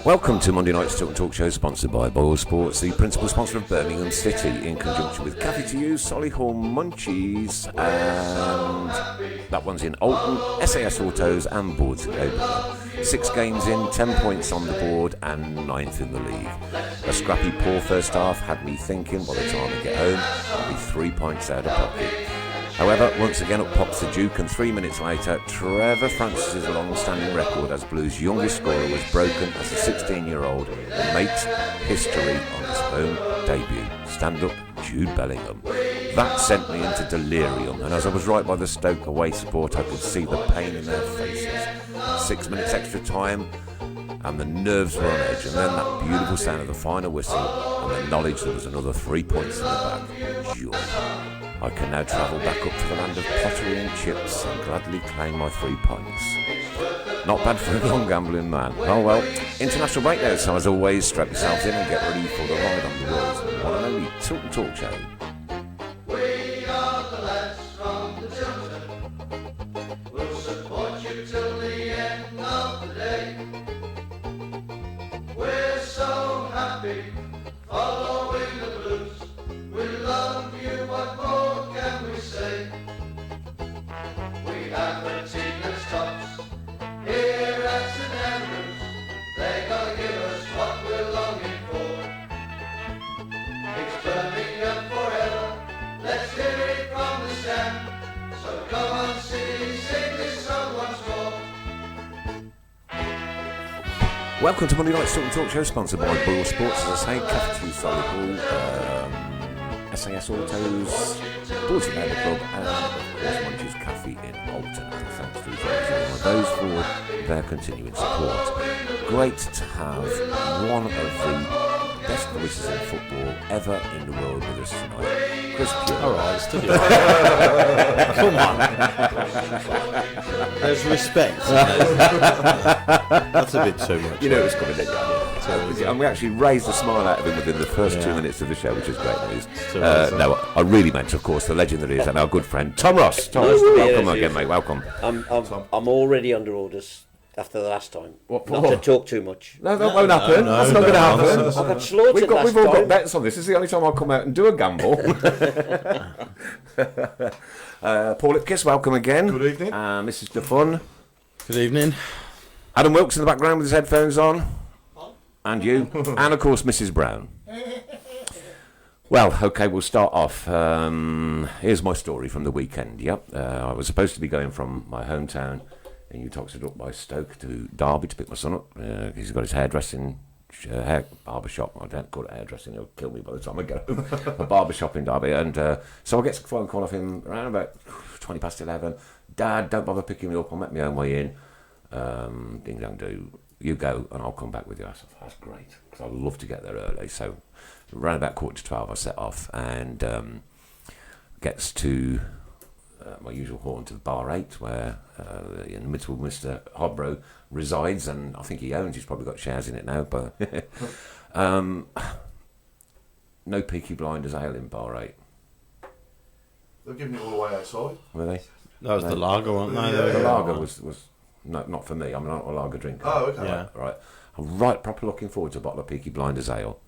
Welcome to Monday night's Tilton Talk Show, sponsored by Boyle Sports, the principal sponsor of Birmingham City, in conjunction with Cafe to You, Solihull Munchies, and that one's in Alton, SAS Autos and Boards at Oberlin. 6 games in, 10 points on the board and 9th in the league. A scrappy poor first half had me thinking by the time I get home I'll be 3 points out of pocket. However, once again up pops the Duke, and 3 minutes later, Trevor Francis's long-standing record as Blues' youngest scorer was broken as a 16-year-old and makes history on his home debut. Stand up, Jude Bellingham. That sent me into delirium, and as I was right by the Stoke away support, I could see the pain in their faces. 6 minutes extra time, and the nerves were on edge, and then that beautiful sound of the final whistle, and the knowledge there was another 3 points in the bag. Joy. I can now travel back up to the land of pottery and chips and gladly claim my 3 points. Not bad for a non-gambling man. Oh well, international break now, so as always, strap yourselves in and get ready for the ride on the world's one and only Tilton Talk Show. We are the lads from the Tilton. We'll support you till the end of the day. We're so happy following the Blues. We love you, what more can we say? We have a team that's tops here at St Andrews. They're gonna give us what we're longing for. It's Birmingham forever, let's hear it from the stand. So come on City, sing this song once more. Welcome to Monday night's Tilton Talk Show, sponsored by Boyle Sports, as I say, Cafe to You, Solihull, SAS Autos, Boards at Club, and of course Munchies Cafe in Alton. And thanks to each and every one of those for their continuing support. Great to have one of the best voices in football ever in the world with us tonight, Chris Pure. Alright, still come on. There's respect. That's a bit too much. You know it was coming, didn't you? And we actually raised a smile out of him within the first 2 minutes of the show, which is great news. No, I really meant, of course, the legend that he is, and our good friend Tom Ross. Tom, welcome again, mate. Welcome. I'm already under orders after the last time. What for? Not to talk too much. No, that won't happen. That's not going to happen. I got slaughtered We've last all got time. bets on this. This is the only time I'll come out and do a gamble. Paul Ipkiss, welcome again. Good evening. Mrs. DeFun. Good evening. Adam Wilkes in the background with his headphones on. And you. And, of course, Mrs. Brown. Well, OK, we'll start off. Here's my story from the weekend. Yep. I was supposed to be going from my hometown in Uttoxeter up by Stoke to Derby to pick my son up. He's got his hairdressing, barber shop. I don't call it hairdressing, he'll kill me by the time I get home. A barber shop in Derby. And so I get a phone call off him around about 20 past 11. Dad, don't bother picking me up. I'll make my own way in. Ding dong do. You go and I'll come back with you. I said, that's great, because I love to get there early. So around about 11:45 I set off and gets to my usual haunt of Bar 8, where the inimitable Mr. Hobro resides, and I think he owns, he's probably got shares in it now, but no Peaky Blinders ale in Bar 8. They're giving it all away outside. Were they? That was the lager, weren't they? Yeah. The lager was no, not for me. I'm not a lager drinker. Oh, okay. Yeah. Right. I'm proper looking forward to a bottle of Peaky Blinders ale.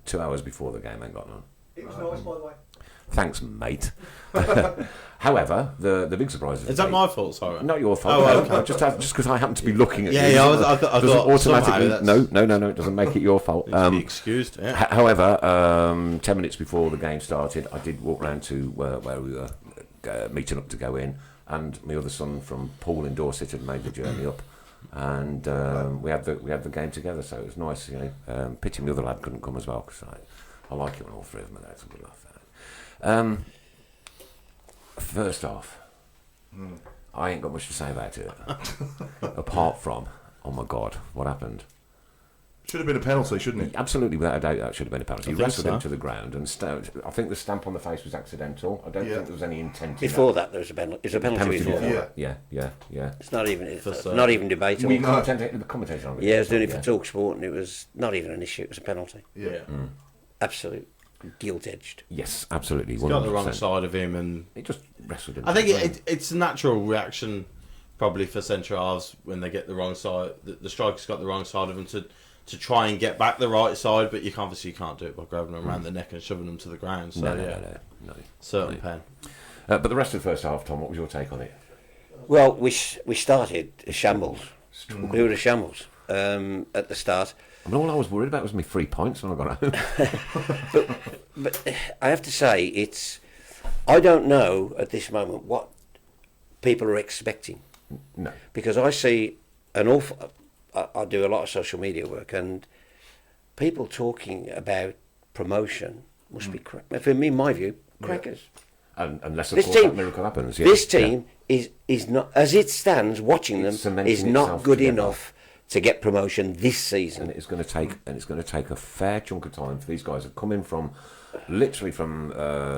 2 hours before the game ain't got none. It was nice, by the way. Thanks, mate. However, the big surprise Is that my fault? Sorry. Not your fault. Oh, no, just because I happen to be looking at you. Yeah, I doesn't thought automatically. somehow No. It doesn't make it your fault. be excused. Yeah. However, 10 minutes before the game started, I did walk round to where we were meeting up to go in, and my other son from Poole in Dorset had made the journey up, and we had the game together. So it was nice, you know. Pity my other lad couldn't come as well, because I like it when all three of them are there. It's a good laugh. First off, I ain't got much to say about it, apart from, oh my God, what happened? Should have been a penalty, shouldn't it? Absolutely, without a doubt, that should have been a penalty. He think wrestled so. him to the ground, and I think the stamp on the face was accidental. I don't think there was any intent. Before that, there was a penalty. It's a penalty before. Yeah. Yeah. It's not even debatable. We commentated on it. Yeah, I was doing it for Talk Sport, and it was not even an issue. It was a penalty. Yeah. Absolute gilt-edged. Yes, absolutely. He's got the wrong 100%. side of him, and He just wrestled him. I think it's a natural reaction, probably for centre halves when they get the wrong side. The striker's got the wrong side of him to to try and get back the right side, but you obviously can't do it by grabbing them around the neck and shoving them to the ground. So No. certain pain. But the rest of the first half, Tom, what was your take on it? Well, we started a shambles. We were a shambles at the start. I mean, all I was worried about was my 3 points when I got home. But I have to say, I don't know at this moment what people are expecting. No. Because I see an awful... I do a lot of social media work, and people talking about promotion must be, for me, in my view, crackers. Unless, of This course, team- that miracle happens. This team is not, as it stands, watching It's them, cementing is not itself good together. enough to get promotion this season. And it's going to take a fair chunk of time for these guys to come in from, literally from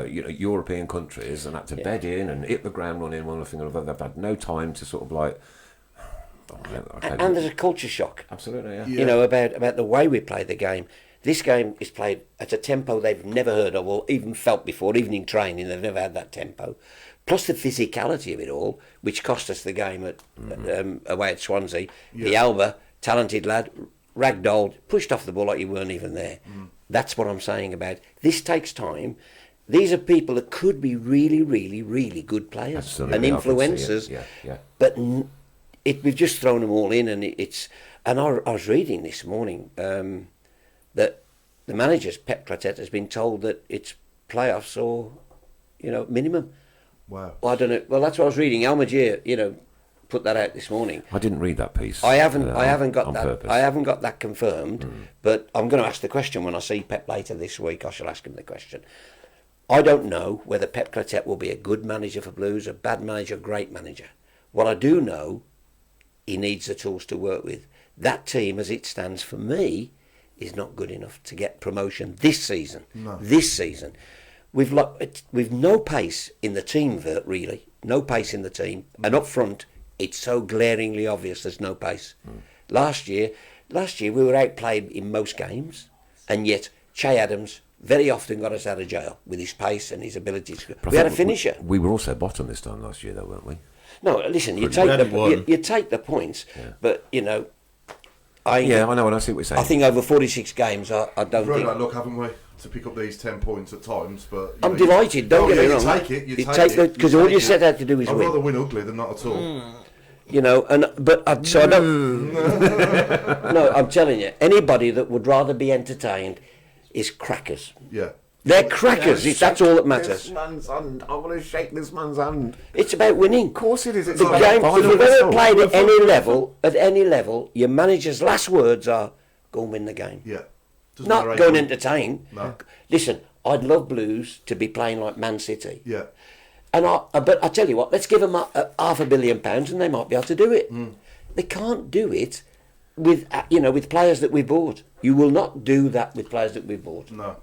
European countries and had to bed in and hit the ground running one thing or another. They've had no time to sort of like. And there's a culture shock. Absolutely, yeah. You know, about the way we play the game. This game is played at a tempo they've never heard of or even felt before, even in training. They've never had that tempo. Plus the physicality of it all, which cost us the game at away at Swansea. The Alba, talented lad, ragdolled, pushed off the ball like you weren't even there. That's what I'm saying about. This takes time. These are people that could be really, really, really good players Absolutely, and I can see it. influencers. Yeah. But we've just thrown them all in, and And I was reading this morning that the manager, Pep Clotet, has been told that it's playoffs or, minimum. Wow. Well, I don't know. Well, that's what I was reading. Almagier, put that out this morning. I didn't read that piece. I haven't got on that. purpose. I haven't got that confirmed. But I'm going to ask the question when I see Pep later this week. I shall ask him the question. I don't know whether Pep Clotet will be a good manager for Blues, a bad manager, a great manager. What I do know, he needs the tools to work with. That team, as it stands for me, is not good enough to get promotion this season. No. This season, we've no pace in the team, really. No pace in the team, and up front, it's so glaringly obvious there's no pace. Last year we were outplayed in most games, and yet Che Adams very often got us out of jail with his pace and his abilities. We had a finisher. We were also bottom this time last year, though, weren't we? No, listen, you take the points, but I know, and I see what you're saying. I think over 46 games, I don't We've think. had luck, haven't we, to pick up these 10 points at times? But I'm delighted. Don't get me wrong. You take it. You take it because all you set out to do is I'd win. rather win ugly than not at all. So I don't. No, I'm telling you, anybody that would rather be entertained is crackers. Yeah. They're crackers. That's all that matters. This man's hand. I want to shake this man's hand. It's about winning. Of course it is. It's The like game. final If you've whistle. ever played at any level, your manager's last words are, "Go and win the game." Yeah. Doesn't Not matter go and how you- entertain. No. Listen, I'd love Blues to be playing like Man City. Yeah. But I tell you what, let's give them £500 million and they might be able to do it. They can't do it with players that we bought. You will not do that with players that we bought. No.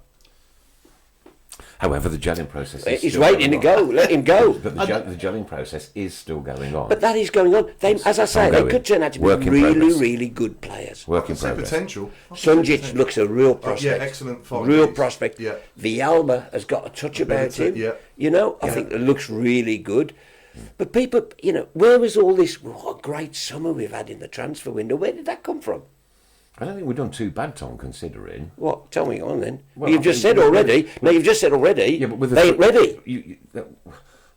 However, the gelling process is He's still waiting to going on. go. Let him go. But the gelling process is still going on. But that is going on. As I say, they ongoing. could turn out to be Work in really, progress. really good players. Work in Say progress. potential. Sunjic looks a real prospect. excellent fight. Real prospect. Yeah. Villalba has got a touch about him. Yeah. I think it looks really good. But people, where was all this? What a great summer we've had in the transfer window. Where did that come from? I don't think we've done too bad, Tom, considering. What? Tell me on then. Well, You've just said already. No, you've just said already. Yeah, but they ain't ready.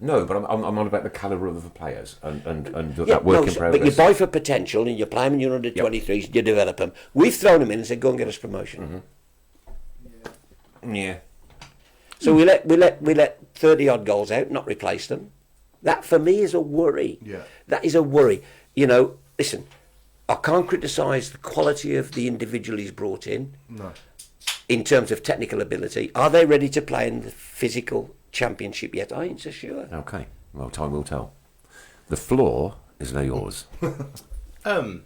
No, but I'm on about the calibre of the players and that work in progress. But you buy for potential and you play them in your under 23s. You develop them. We've thrown them in and said, "Go and get us promotion." Yeah. So we let 30 odd goals out, not replace them. That for me is a worry. Yeah. That is a worry. Listen, I can't criticise the quality of the individual he's brought in. No. In terms of technical ability. Are they ready to play in the physical championship yet? I ain't so sure. Okay. Well, time will tell. The floor is now yours. I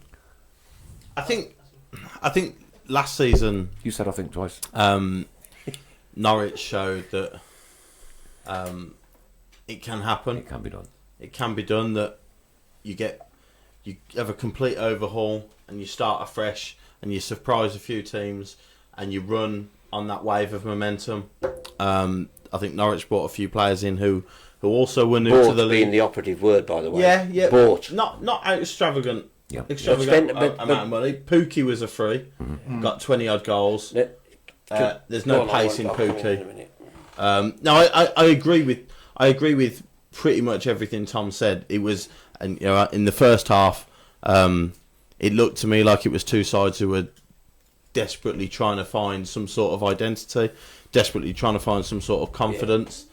think last season You said I think twice. Norwich showed that it can happen. It can be done. It can be done. That you have a complete overhaul and you start afresh and you surprise a few teams and you run on that wave of momentum. I think Norwich brought a few players in who also were new to the league. Being the operative word, by the way. Yeah. Bought. Not extravagant Yeah. extravagant Spent- but- amount of money. Pookie was a free, got 20 odd goals. There's no Go on, pace in I'll come in a Pookie. minute. No, I agree with pretty much everything Tom said. It was, and in the first half, it looked to me like it was two sides who were desperately trying to find some sort of identity, desperately trying to find some sort of confidence.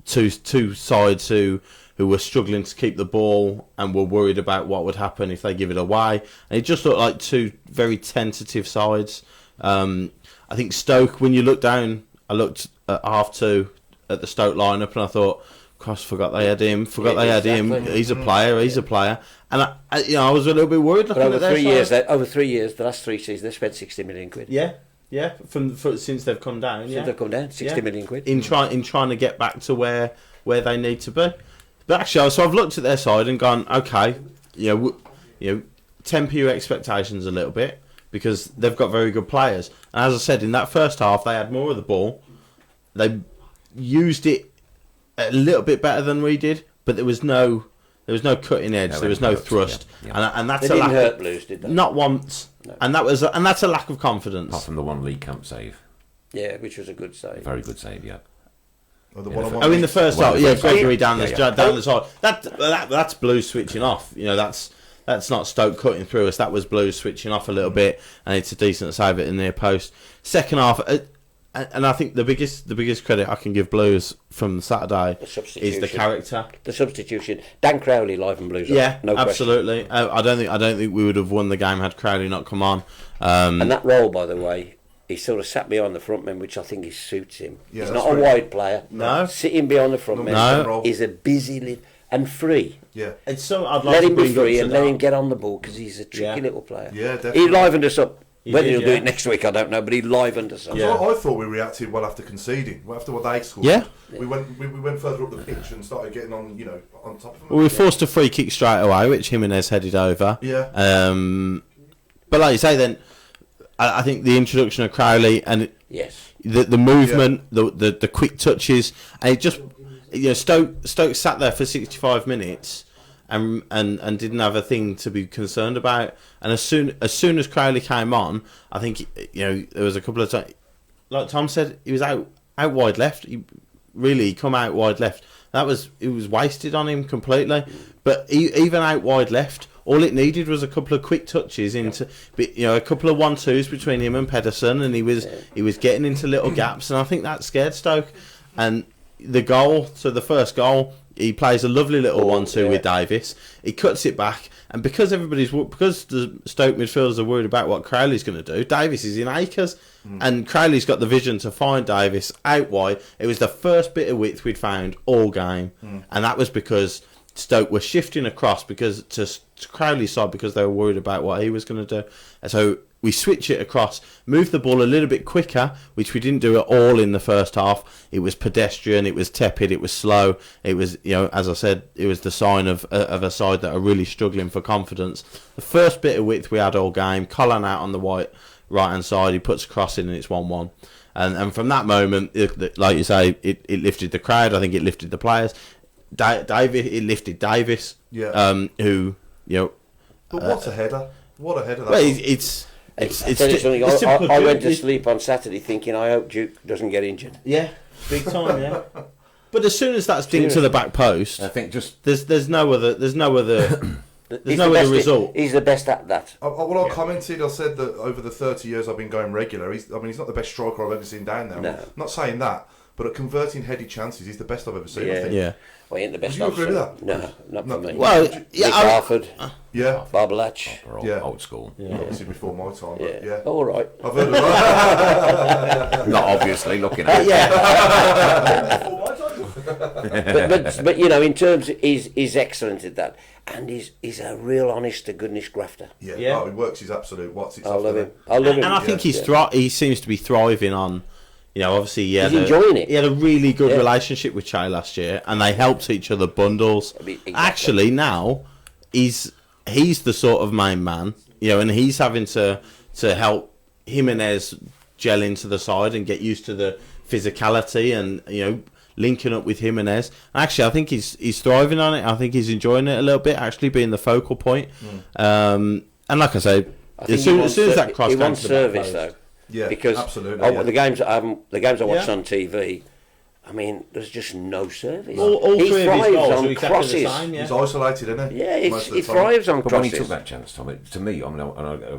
Two sides who were struggling to keep the ball and were worried about what would happen if they give it away. And it just looked like two very tentative sides. I think Stoke, when you look down, I looked at half two at the Stoke lineup and I thought, Christ, forgot they had him. Exactly. He's a player. And I was a little bit worried looking But at their side. over 3 years, the last 3 seasons, they spent 60 million quid. Yeah. Since they've come down. Since they've come down, 60 million quid. In trying to get back to where they need to be. But actually, so I've looked at their side and gone, okay, temper your expectations a little bit because they've got very good players. And as I said, in that first half, they had more of the ball. They used it a little bit better than we did, but there was no cutting edge. No, there was no hurt, thrust, yeah. and that's They a didn't lack. hurt Blues, did they? Not once, No. and that's a lack of confidence. Apart from the one League Camp save. Yeah, which was a good save. Very good save, yeah. Oh, the In one-on-one the Oh, in the first Well, half, the yeah, first- Gregory down the Yeah. down the side. That's Blues switching off. That's not Stoke cutting through us. That was Blues switching off a little bit, and it's a decent save at the near post. Second half, and I think the biggest credit I can give Blues from Saturday The is substitution. the character. The substitution. Dan Crowley livened Blues up. Yeah, No question. absolutely. I don't think we would have won the game had Crowley not come on. And that role, by the way, he sort of sat behind the front men, which I think suits him. Yeah, He's that's not a right. wide player. No. Sitting behind the front men No. is a busy and free. Yeah. It's so I'd like Let to him be bring free up and to let him that. get on the ball because he's a tricky Yeah. little player. Yeah, definitely. He livened us up. He Whether did, he'll do yeah. it next week, I don't know, but he livened us up. Yeah. So I thought we reacted well after conceding. Well, after what they scored. Yeah. We went further up the pitch and started getting on top of them. Well, we forced a free kick straight away, which Jimenez headed over. Yeah. But like you say, then I think the introduction of Crowley and Yes. the movement, the quick touches, and it just Stoke sat there for 65 minutes and didn't have a thing to be concerned about. And as soon as Crowley came on, I think there was a couple of times, like Tom said, he was out wide left. He come out wide left. It was wasted on him completely. But even out wide left, all it needed was a couple of quick touches into, a couple of 1-2s between him and Pedersen, and he was getting into little gaps, and I think that scared Stoke. And the first goal, he plays a lovely little 1-2 with Davis. He cuts it back, and because the Stoke midfielders are worried about what Crowley's going to do, Davis is in acres, and Crowley's got the vision to find Davis out wide. It was the first bit of width we'd found all game, and that was because Stoke were shifting across to Crowley's side because they were worried about what he was going to do. And so we switch it across, move the ball a little bit quicker, which we didn't do at all in the first half. It was pedestrian, it was tepid, it was slow. It was, as I said, it was the sign of a side that are really struggling for confidence. The first bit of width we had all game, Colin out on the right-hand side, he puts a cross in and it's 1-1. And from that moment, like you say, it lifted the crowd. I think it lifted the players. It lifted Davis, who But what a header! What a header! That well, was. I tell you something, I went to sleep on Saturday thinking I hope Jude doesn't get injured. Yeah, big time. Yeah, but as soon as that's dinged to the back post, I think just there's no other He's the best- result. He's the best at that. I commented. I said that over the 30 years I've been going regular, he's not the best striker I've ever seen down there. No. I'm not saying that, but at converting headed chances, he's the best I've ever seen. I Yeah. think. Yeah. Well, he ain't the best. Would you agree with option. that? No, not No. for me. Well, Nick yeah, Harford, Yeah. Barbalach. we're Yeah. old school. Obviously before my time, but yeah. All right. I've heard of that. Not obviously looking at it. but in terms, he's excellent at that, and he's a real honest to goodness grafter. Yeah. Yeah. Oh, he works his absolute what's it. I love him. I love him. And I think he seems to be thriving on. Obviously, He's enjoying it. He had a really good Yeah. relationship with Che last year, and they helped each other bundles. Exactly. Actually, now he's the sort of main man, and he's having to help Jimenez gel into the side and get used to the physicality and linking up with Jimenez. Actually, I think he's thriving on it. I think he's enjoying it a little bit, actually being the focal point. And like I say, as soon as that cross he came wants to the back service post. though. Yeah, because absolutely. the games I watched Yeah. on TV, I mean, there's just no service. All he three of his thrives goals on are exactly crosses. the same, He's isolated, isn't he? Yeah, Most of he the time. thrives on But when he crosses. took that chance, Tom, to me, I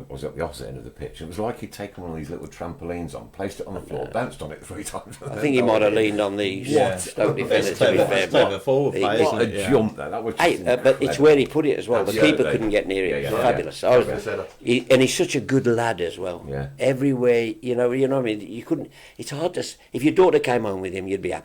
was at the opposite end of the pitch. It was like he'd taken one of these little trampolines on, placed it on the floor, bounced on it 3 times. I think he might have leaned on the Yeah. Stoke defender, It's to be clever, fair. it's clever but forward he- play, what isn't A it? Yeah. jump there. That was just Hey, but it's where he put it as well. The Absolutely. keeper couldn't get near it. Yeah, yeah, Fabulous. yeah. And he's such a good lad as well. Yeah. Everywhere, you know what I mean? You couldn't. It's hard to. If your daughter came home with him, you'd be happy.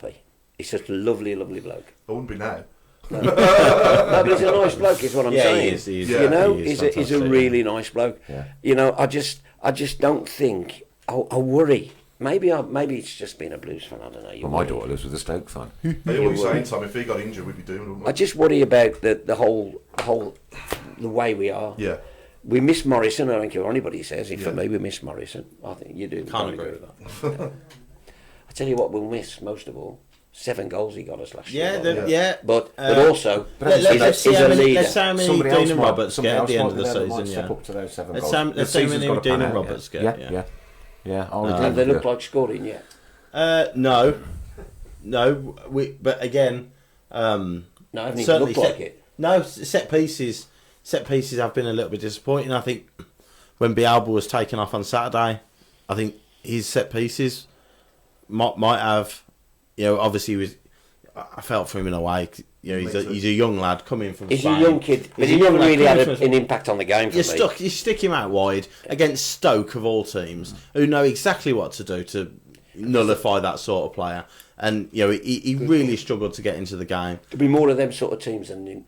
He's such a lovely, lovely bloke. I wouldn't be now. No, but he's a nice bloke, is what I'm Yeah, saying. he is, he is. You know, He is he's a fantastic, really nice bloke. Yeah. You know, I just don't think. I worry. Maybe it's just being a Blues fan. I don't know. You Well, my worry. daughter lives with a Stoke fan. Hey, what are you saying, Tom? If he got injured, we'd be doing, wouldn't we? I just worry about the whole the way we are. Yeah. We miss Morrison. I don't care what anybody says. For Yeah. me, we miss Morrison. I think you do. Can't agree with that. I tell you what, we'll miss most of all. 7 goals he got us last Yeah, year. yeah. But also, Let's see he's how a many, leader. let's see how many Somebody Dean else and might- Roberts somebody get at else the end might of the be there that might season. step Yeah. up to those 7 Let's goals. see- The let's see how season's many gotta pan Dean and out, Roberts yeah. get, Yeah, yeah. yeah. And they look like scoring yet. No. But again, No, I haven't even certainly looked like it. No, set pieces have been a little bit disappointing. I think when Bialba was taken off on Saturday, I think his set pieces might have, obviously he was. I felt for him in a way. He's a young lad coming from He's Spain. a young kid, but He's he a young never lad really coming had from- an impact on the game for me. You stick him out wide against Stoke of all teams, who know exactly what to do to nullify that sort of player. And he really struggled to get into the game. There'll be more of them sort of teams than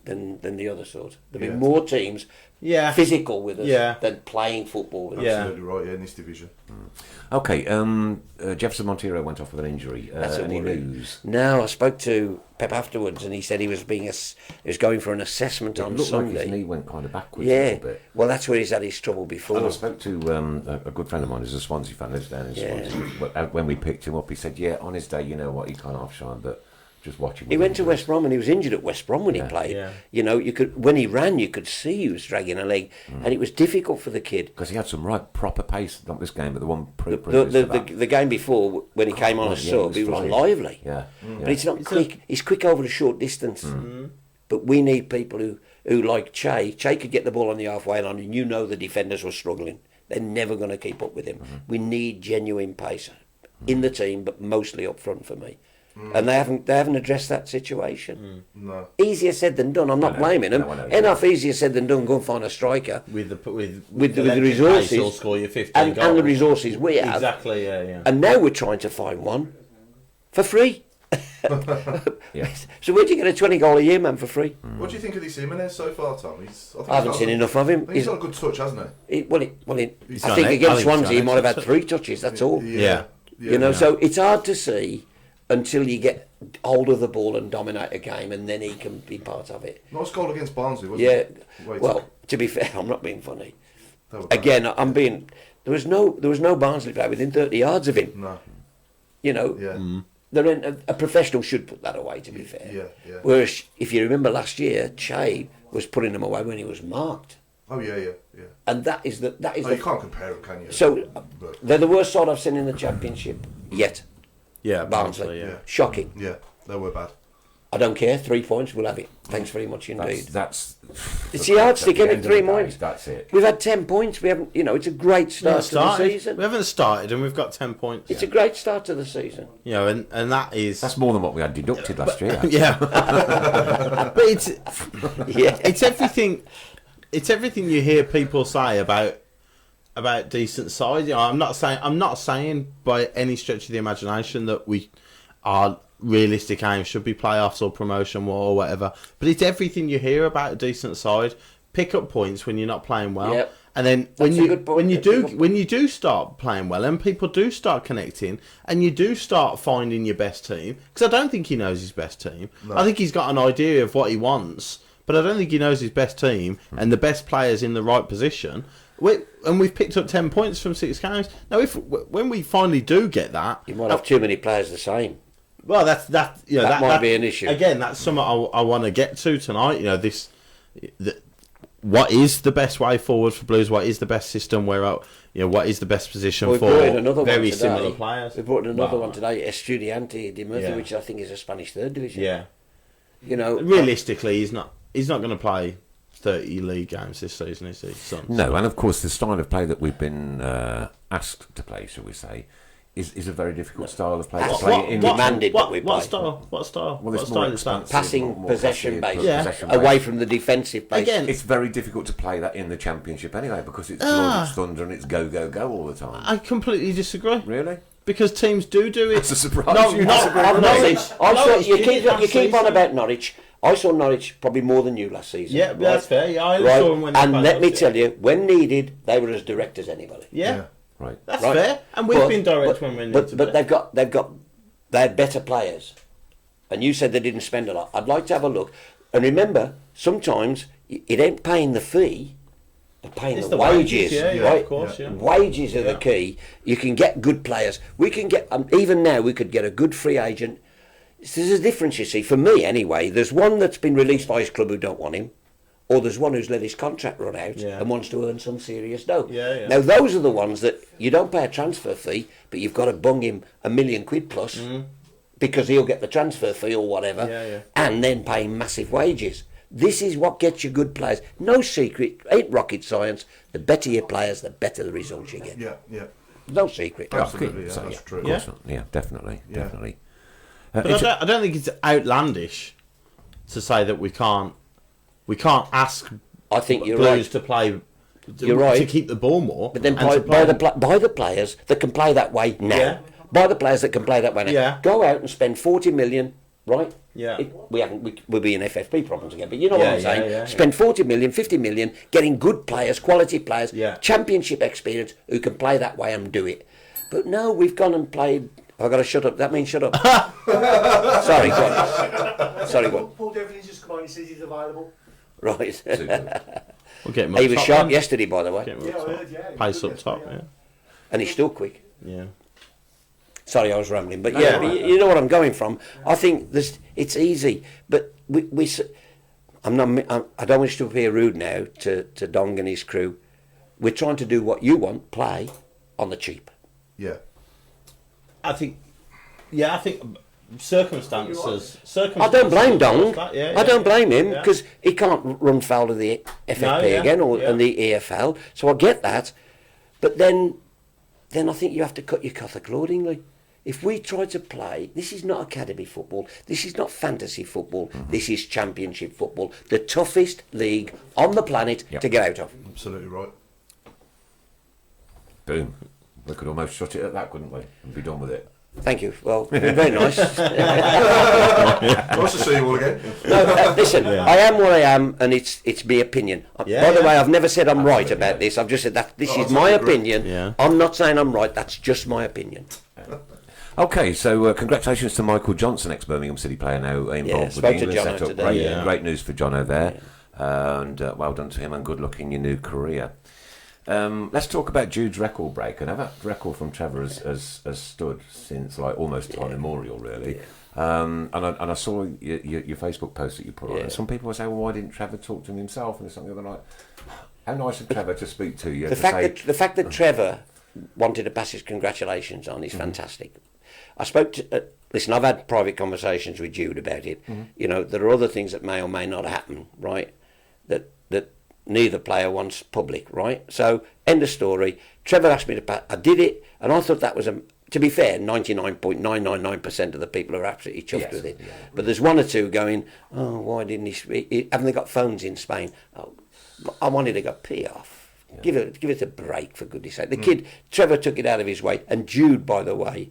the other sort. There'll be Yeah. more teams physical with us than playing football with us. Yeah. Absolutely right, yeah, in this division. Okay, Jefferson Montero went off with an injury. That's a Any worry. news? No, I spoke to Pep afterwards, and he said he was going for an assessment It on looked like Sunday. his knee went kind of backwards a Yeah, little bit. well, that's where he's had his trouble before. And I spoke to a good friend of mine who's a Swansea fan, lives down in Swansea. When we picked him up, he said, yeah, on his day, you know what, he can't half shine, but just watch him. He went to West Brom and he was injured at West Brom when he played. Yeah. You could when he ran, you could see he was dragging a leg, and it was difficult for the kid. Because he had some right proper pace, not this game, but the one previous The, to that. the game before, when he came on as Yeah, sub, he was flying. lively. Yeah. But it's not quick. He's quick over the short distance. But we need people who like Che. Che could get the ball on the halfway line, and the defenders were struggling. They're never going to keep up with him. We need genuine pace in the team, but mostly up front for me. And they haven't addressed that situation. No. Easier said than done. I'm not blaming them. No, I know. Enough easier said than done. Go and find a striker With the the resources he'll score you 15 and goals. the resources we have. Exactly. Yeah. And now we're trying to find one for free. Yeah. So where do you get a 20 goal a year man for free? What do you think of this Jimenez so far, Tom? I haven't seen enough of him. I think he's got a good touch, hasn't he? I got think an against I think he's Swansea got he an might have had excellent 3 touches. That's all. Yeah. So it's hard to see until you get hold of the ball and dominate a game, and then he can be part of it. Nice goal against Barnsley, wasn't Yeah. it? Wait, Well, to be fair, I'm not being funny. that was bad. Again, I'm being. There was no Barnsley player within 30 yards of him. No. Yeah. A professional should put that away. To be fair. Yeah. Whereas, if you remember last year, Che was putting them away when he was marked, Oh yeah. and that is Oh, you can't compare them, can you? So But, they're the worst side I've seen in the Championship yet. Yeah. Barnsley. Yeah. Shocking. yeah, they were bad. I don't care. 3 points, we'll have it. Thanks very much indeed. That's It's the yardstick, isn't it? 3 points. That's it. We've had 10 points. We haven't. It's a great start to the season. We haven't started, and we've got 10 points. It's a great start to the season. And that is That's more than what we had deducted last year. yeah. But it's Yeah. it's everything. It's everything you hear people say about decent side. I'm not saying by any stretch of the imagination that our realistic aim should be playoffs or promotion or whatever. But it's everything you hear about a decent side. Pick up points when you're not playing well, Yep. and then That's a good point. when you do start playing well, and people do start connecting, and you do start finding your best team. Because I don't think he knows his best team. No. I think he's got an idea of what he wants, but I don't think he knows his best team and the best players in the right position. And we've picked up 10 points from 6 games. Now, when we finally do get that, You might have too many players the same. Well, that might be an issue. Again, that's something I want to get to tonight. What is the best way forward for Blues? What is the best system? What is the best position for very similar players? We brought in another one today, Estudiante de Murcia, which I think is a Spanish third division. Yeah. Realistically, he's not going to play 30 league games this season, is he? No, and of course the style of play that we've been asked to play, shall we say, is a very difficult style of play to play in. Demanded that we play. What style? Well, What it's style more is that? expansive, Passing, more possession passive, based, possession away based. from the defensive base. Again, It's very difficult to play that in the Championship anyway because it's blood, it's thunder, and it's go, go, go all the time. I completely disagree. Really? Because teams do it. It's a surprise. No, You no, disagree I'm with not me. saying- I saw, Norwich you did keep it last on season. about Norwich. I saw Norwich probably more than you last season. Yeah, that's fair. Yeah, I only Right, saw them when they and played let me us, tell you, when needed, they were as direct as anybody. Yeah, Right. that's Right. fair. And we've been direct when we need to But be. they had better players, and you said they didn't spend a lot. I'd like to have a look, and remember, sometimes it ain't paying the fee, they're paying It's the the wages, yeah, right? of course, yeah. Wages are the Yeah. key. You can get good players. We can get even now. We could get a good free agent. There's a difference, you see. For me, anyway, there's one that's been released by his club who don't want him, or there's one who's let his contract run out Yeah. and wants to earn some serious dough. Yeah. Now, those are the ones that you don't pay a transfer fee, but you've got to bung him £1 million plus because he'll get the transfer fee or whatever, Yeah. and then pay him massive wages. This is what gets you good players. No secret, ain't rocket science. The better your players, the better the results you get. Yeah. No secret. Absolutely, yeah, So, that's true. Of course not. Yeah, definitely. Yeah. Definitely. But I don't think it's outlandish to say that we can't ask I think you're Blues right. to play. You're right. To keep the ball more, But then and to buy play- the players that can play that way now. Yeah. Buy the players that can play that way now. Yeah. Go out and spend 40 million, right? Yeah. We'll be in FFP problems again, but you know what Yeah, I'm saying. yeah. Spend 40 million, 50 million, getting good players, quality players, Yeah. championship experience who can play that way and do it. But no, we've gone and played. I've got to shut up. That means shut up. Sorry, go on. Sorry, go on. Paul Devlin's just come on, he says he's available. Right. Super. We'll get him He up was top sharp then. yesterday, by the way, Get him Yeah, up I top. heard, yeah. Pace up top, yeah. and he's still quick. Yeah. Sorry, I was rambling, but No, yeah, no, no. you know what I'm going from. I think it's easy, but I don't wish to appear rude now to Dong and his crew. We're trying to do what you want, play on the cheap. Yeah. I think circumstances. I don't blame Dong. Yeah, I don't blame him yeah. because he can't run foul of the FFP No, yeah, again yeah. and the EFL. So I get that, but then I think you have to cut your cloth accordingly. If we try to play, this is not academy football. This is not fantasy football. This is championship football, the toughest league on the planet Yep. to get out of. Absolutely right. Boom. We could almost shut it at that, couldn't we? And be done with it. Thank you. Well, you've been very nice. Nice to see you all again. No, listen, I am what I am, and it's my opinion. Yeah, By the yeah. way, I've never said I'm right about this. I've just said that this Oh, is my I agree. opinion. Yeah. I'm not saying I'm right. That's just my opinion. Okay, so congratulations to Michael Johnson, ex-Birmingham City player, now involved with the spoke to England Jono setup. today. Great, Yeah. great news for Jono there, and well done to him, and good luck in your new career. Let's talk about Jude's record break. And that record from Trevor has stood since like almost time immemorial, really. And I saw your Facebook post that you put on, and some people were saying, well, why didn't Trevor talk to him himself? And something like, how nice of Trevor to speak to you. The fact that Trevor wanted to pass his congratulations on is fantastic. I spoke to listen. I've had private conversations with Jude about it. You know, there are other things that may or may not happen, right? That neither player wants public, right? So end of story. Trevor asked me to pass. I did it, and I thought that was to be fair, 99.999% of the people are absolutely chuffed with it. Yeah. But there's one or two going, oh, why didn't he speak? Haven't they got phones in Spain? Oh, I wanted to go pee off. Yeah. Give it a break, for goodness sake. The kid, Trevor, took it out of his way. And Jude, by the way,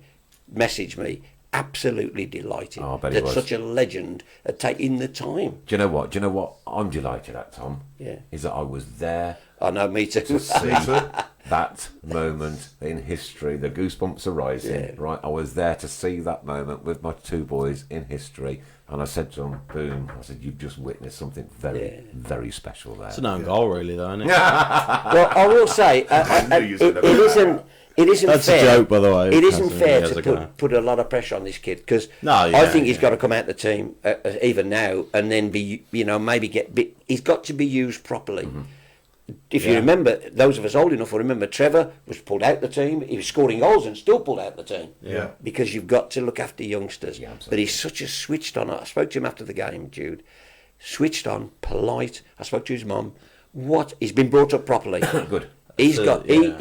messaged me, absolutely delighted that such a legend had taken the time. Do you know what? I'm delighted at, Tom. Yeah. Is that I was there. I know, me too. To see that moment in history, the goosebumps are rising. Yeah. Right, I was there to see that moment with my two boys in history, and I said to them, "Boom!" I said, "You've just witnessed something very, very special there." It's an own goal, really, though, isn't it? Well, I will say, it isn't That's fair. a joke, by the way. It isn't fair Years to ago. put a lot of pressure on this kid because No, I think he's got to come out the team even now and then be, maybe he's got to be used properly. Mm-hmm. If you remember, those of us old enough will remember Trevor was pulled out the team. He was scoring goals and still pulled out the team. Yeah. Because you've got to look after youngsters. Yeah, absolutely. But he's such a switched on. I spoke to him after the game, Jude. Switched on, polite. I spoke to his mum. He's been brought up properly. Good. He's So, got yeah.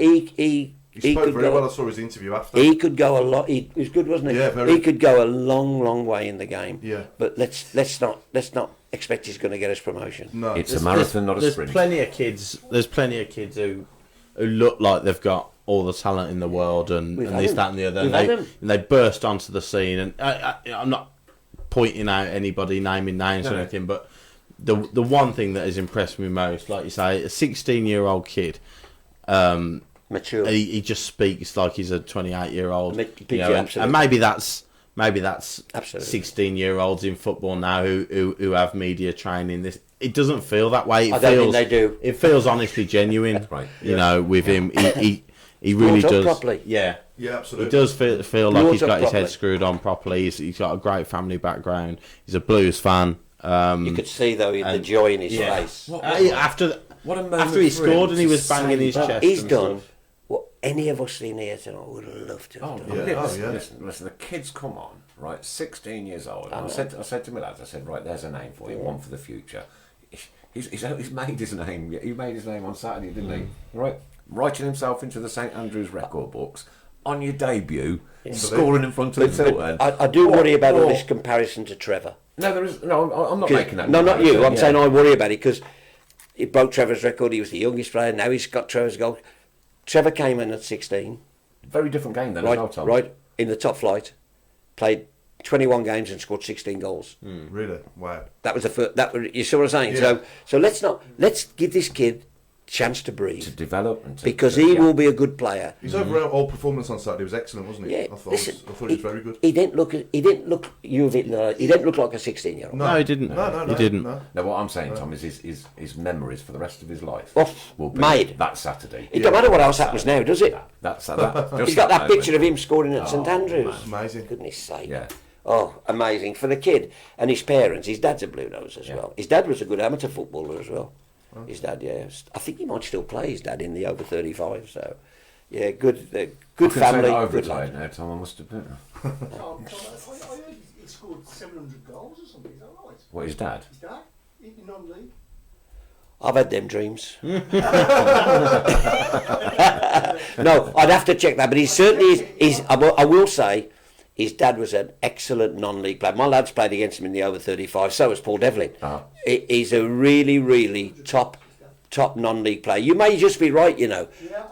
He spoke could very go, well. I saw his interview after. he could go a lot. He was good, wasn't he? Yeah, very. He could go a long, long way in the game. Yeah. But let's not expect he's going to get us promotion. No. It's a marathon, not a There's sprint. plenty of kids. There's plenty of kids who look like they've got all the talent in the world and We've had this, them. that, and the other. We've And had they, them. and they burst onto the scene. And I'm not pointing out anybody, naming names or No. anything, but the one thing that has impressed me most, like you say, a 16-year-old kid. Mature. He just speaks like he's a 28-year-old. Absolutely. And maybe that's Absolutely. 16-year-olds in football now who have media training. It doesn't feel that way. I don't think they do. It feels honestly genuine. Right. You know, with him, he really Brought up does. properly. Yeah. Yeah, He absolutely. does feel like Brought he's up got his properly. head screwed on properly. He's got a great family background. He's a blues fan. You could see though the joy in his yeah. face. After What a moment after he for him scored and he to was banging say his that. chest. He's and done stuff. what any of us in here tonight would have loved to have Oh, done. Yeah. listen, Oh, yeah. listen, the kid's come on, right? 16 years old. And I said to my lads, I said, right, there's a name for you, one for the future. He's made his name. He made his name on Saturday, didn't he? Right, writing himself into the St Andrews record books on your debut, scoring in front of Tilton. I do worry about all this comparison to Trevor. No, there is. No, I'm not making that. No, not you. I'm Yeah. saying I worry about it because he broke Trevor's record. He was the youngest player. Now he's got Trevor's goal. Trevor came in at 16, Very different game then, as well, right, Tom. right in the top flight, played 21 games and scored 16 goals. Really? Wow. That was the first. You see what I'm saying? Yeah. So let's give this kid a chance to breathe To develop and to, because to, he yeah. will be a good player. His overall performance on Saturday was excellent, wasn't he? Yeah, I thought listen, I thought he was very good. He didn't look. He didn't look like a 16-year-old. No, he didn't. No, He didn't. No. Now, what I'm saying, Tom, is his memories for the rest of his life Oh, will be made. that Saturday. It don't matter what else happens now, does it? That's that. He's got that picture of him scoring at St Andrews. Amazing. Goodness sake. Yeah. Oh, amazing. For the kid and his parents. His dad's a Blue Nose as well. His dad was a good amateur footballer as well. His dad, yeah. I think he might still play his dad in the over 35. So, yeah, good family. I've Good retired lad. now, Tom. I must admit. I heard he scored 700 goals or something. Is that right? What, his dad? His dad in non-league. I've had them dreams. No, I'd have to check that, but he certainly is. I will say, his dad was an excellent non-league player. My lads played against him in the over 35. So was Paul Devlin. He's a really, really top non-league player. You may just be right,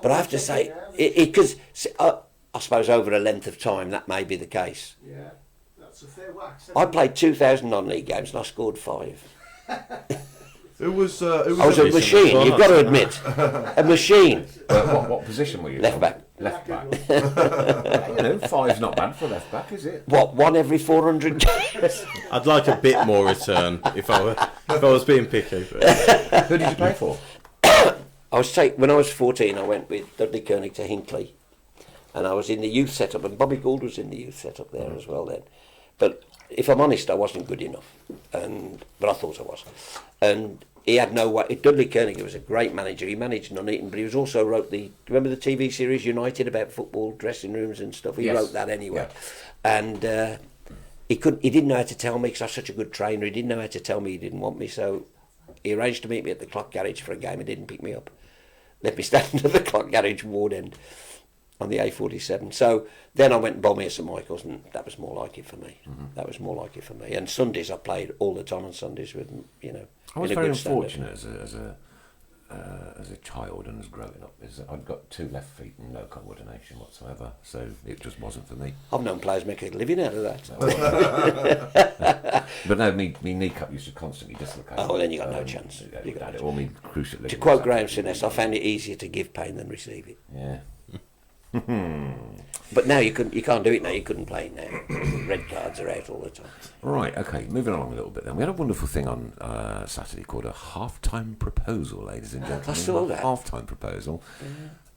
but I have to say, because I suppose over a length of time that may be the case. Yeah, that's a fair whack. I played 2,000 non-league games and I scored 5. Who was I was a machine. You've got to admit, a machine. What position were you? Left back. Left back. 5's not bad for left back, is it? What, one every 400 games? I'd like a bit more return if I was being picky. But Who did you play for? When I was 14, I went with Dudley Koenig to Hinckley, and I was in the youth setup, and Bobby Gould was in the youth setup there as well then. But if I'm honest, I wasn't good enough, but I thought I was. And he had no way. Dudley Koenig was a great manager. He managed Nuneaton, but he was also wrote remember the TV series United about football dressing rooms and stuff. He Yes. wrote that anyway, Yeah. and he didn't know how to tell me because I was such a good trainer. He didn't know how to tell me he didn't want me, so he arranged to meet me at the clock garage for a game and didn't pick me up. Let me stand at the clock garage ward end on the A47. So then I went and bowled me at St Michael's, and that was more like it for me. That was more like it for me. And Sundays I played all the time on Sundays with I was in a very good standard. unfortunate as a child and as growing up. I'd got 2 left feet and no coordination whatsoever, so it just wasn't for me. I've known players make a living out of that. But no, me kneecap used to constantly dislocate. Oh, well, then you got no chance. Yeah, You got that, no or me cruciate To quote Graham Souness, I found it easier to give pain than receive it. Yeah. But now you can't do it now. You couldn't play now. Red cards are out all the time. Right, okay, moving along a little bit then. We had a wonderful thing on Saturday called a half-time proposal, ladies and gentlemen. I saw that. Half-time proposal.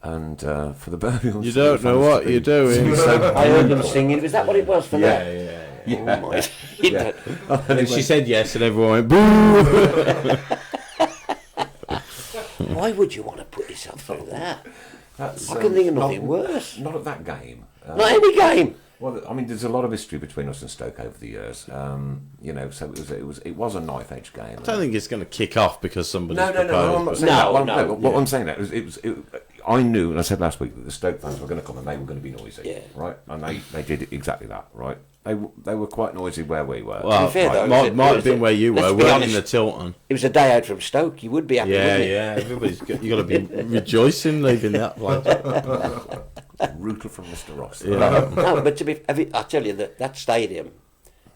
And for the Birmingham... You don't know what you're doing. I heard them singing. Was that what it was for that? Yeah. Oh, my. Yeah. And she said yes, and everyone went boo. Why would you want to put yourself through that? That's, I couldn't think of not- nothing worse. Not at that game. Not any game. Well, I mean, there's a lot of history between us and Stoke over the years. You know, so it was a knife-edge game. I don't think it's going to kick off because somebody's No, proposed. I'm not saying No, that. no, What I'm saying that I knew, and I said last week, that the Stoke fans were going to come and they were going to be noisy, Yeah. right? And they did exactly that, right? They were quite noisy where we were. Well, To be fair, though, might have been where you let's were, be weren't honest. in the Tilton. It was a day out from Stoke. You would be happy, wouldn't it? Yeah. You got to be rejoicing leaving that place. Brutal from Mr. Ross. Yeah. No, but I tell you that stadium,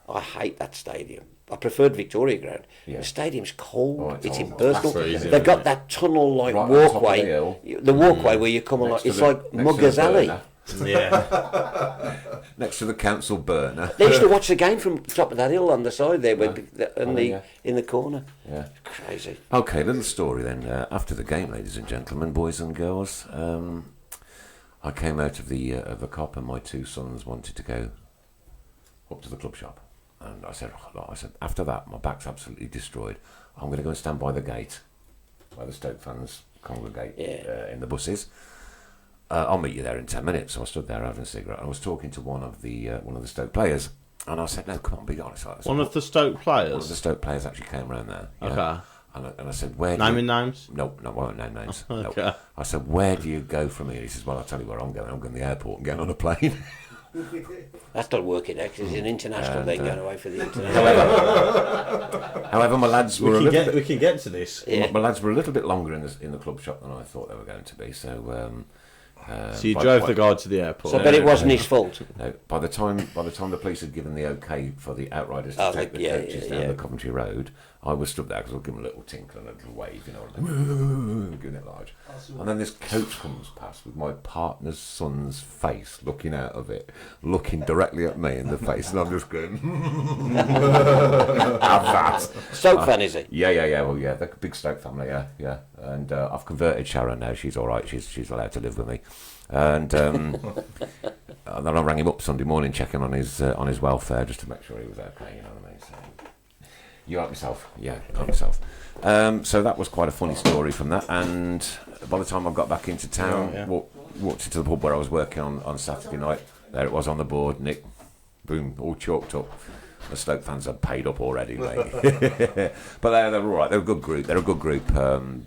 I hate that stadium. I preferred Victoria Ground. Yeah. The stadium's cold. Oh, it's it's impersonal. That's freezing, They've got isn't that tunnel-like Right on top of the walkway. hill. The walkway where you come along. Next to It's the- like next to Muggers the Alley. burner. Yeah. Next to the council burner. They used to watch the game from top of that hill on the side there, Yeah. in the corner. Yeah. Crazy. Okay, little story then. After the game, ladies and gentlemen, boys and girls, I came out of the cop, and my two sons wanted to go up to the club shop, and I said, after that, my back's absolutely destroyed. I'm going to go and stand by the gate, where the Stoke fans congregate in the buses. I'll meet you there in 10 minutes. So I stood there having a cigarette. I was talking to one of the Stoke players, and I said, "No, come on, be honest." I said, One of the Stoke one of the players. Stoke players actually came around there. yeah. Okay. And I said, "Where?" do you-" Naming names? No, I won't name names. No. Okay. I said, "Where do you go from here?" He says, "Well, I'll tell you where I'm going. I'm going to the airport and getting on a plane." That's not working now 'cause it's an international. They're going away for the international. However, my lads were We can get to this. Yeah. my lads were a little bit longer in the club shop than I thought they were going to be. So, So you drove the guy to the airport. So, but it wasn't his fault. No, by the time the police had given the okay for the Outriders to Oh, take the yeah, coaches yeah, down yeah. the Coventry Road, I was stood there because I was giving a little tinkle and a little wave, you know, like, giving it large. And then this coach comes past with my partner's son's face looking out of it, looking directly at me in the face, and I'm just going, have that. Stoke fan, is he? Yeah. Well, yeah, they're a big Stoke family, yeah. And I've converted Sharon now. She's all right. She's allowed to live with me. And and then I rang him up Sunday morning, checking on his welfare, just to make sure he was okay. You know what I mean? So, you help yourself, yeah, help yourself. So that was quite a funny story from that. And by the time I got back into town, walked into the pub where I was working on Saturday night. There it was on the board, Nick, boom, all chalked up. The Stoke fans had paid up already, mate. But they're all right. They're a good group. And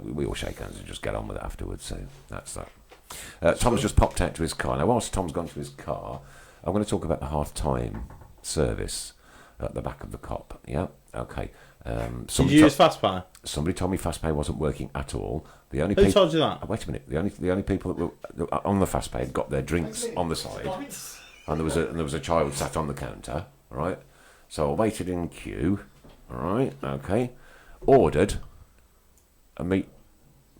we all shake hands and just get on with it afterwards. So that's that. Tom's just popped out to his car. Now, whilst Tom's gone to his car, I'm going to talk about the half-time service at the back of the cop. Yeah, okay. Did you use FastPay? Somebody told me FastPay wasn't working at all. The only Who told you that? Wait a minute. The only people that were on the FastPay had got their drinks on the side, and there was a child sat on the counter. All right. So I waited in queue. All right. Okay. Ordered a meat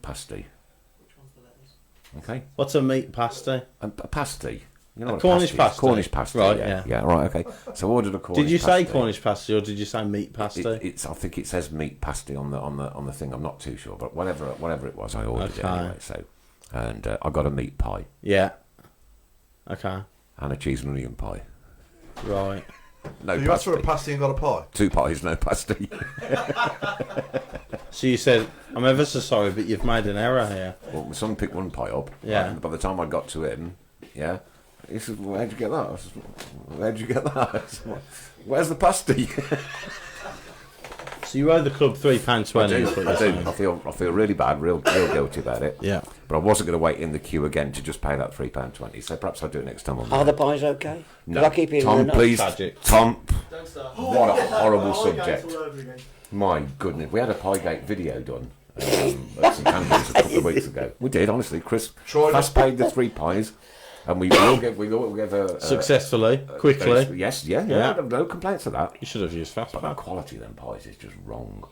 pasty. Okay. What's a meat pasty? A pasty. You know A what Cornish pasty is? pasty? Cornish pasty. Right, Yeah. yeah. Right. Okay. So I ordered a Cornish. Did you say pasty. Cornish pasty or did you say meat pasty? It's. I think it says meat pasty on the thing. I'm not too sure, but whatever it was, I ordered it Okay. anyway. So, and I got a meat pie Yeah. Okay. and a cheese and onion pie. Right. No So you asked for a pasty. pasty and got a pie? 2 pies, no pasty. So you said, I'm ever so sorry, but you've made an error here. Well, my son picked one pie up. Yeah. And by the time I got to him, yeah, he said, well, "Where'd you get that?" I said, "Where'd you get that?" I said, "Well, where's the pasty?" So you owe the club £3.20. I do. I feel really bad, real guilty about it. Yeah. But I wasn't going to wait in the queue again to just pay that £3.20. So perhaps I'll do it next time. Are the pies okay? No. Did I keep hearing Tom, the notes? please. Tragic. Tom, Don't start. what a horrible Pie subject. gates all over again. My goodness, we had a Piegate video done at St Andrews a couple of weeks ago. We did, honestly. Chris fast paid the 3 pies, and we all gave a Successfully, quickly. Yes, Yeah. no complaints of that. You should have used But the FastPay. quality of them pies is just wrong.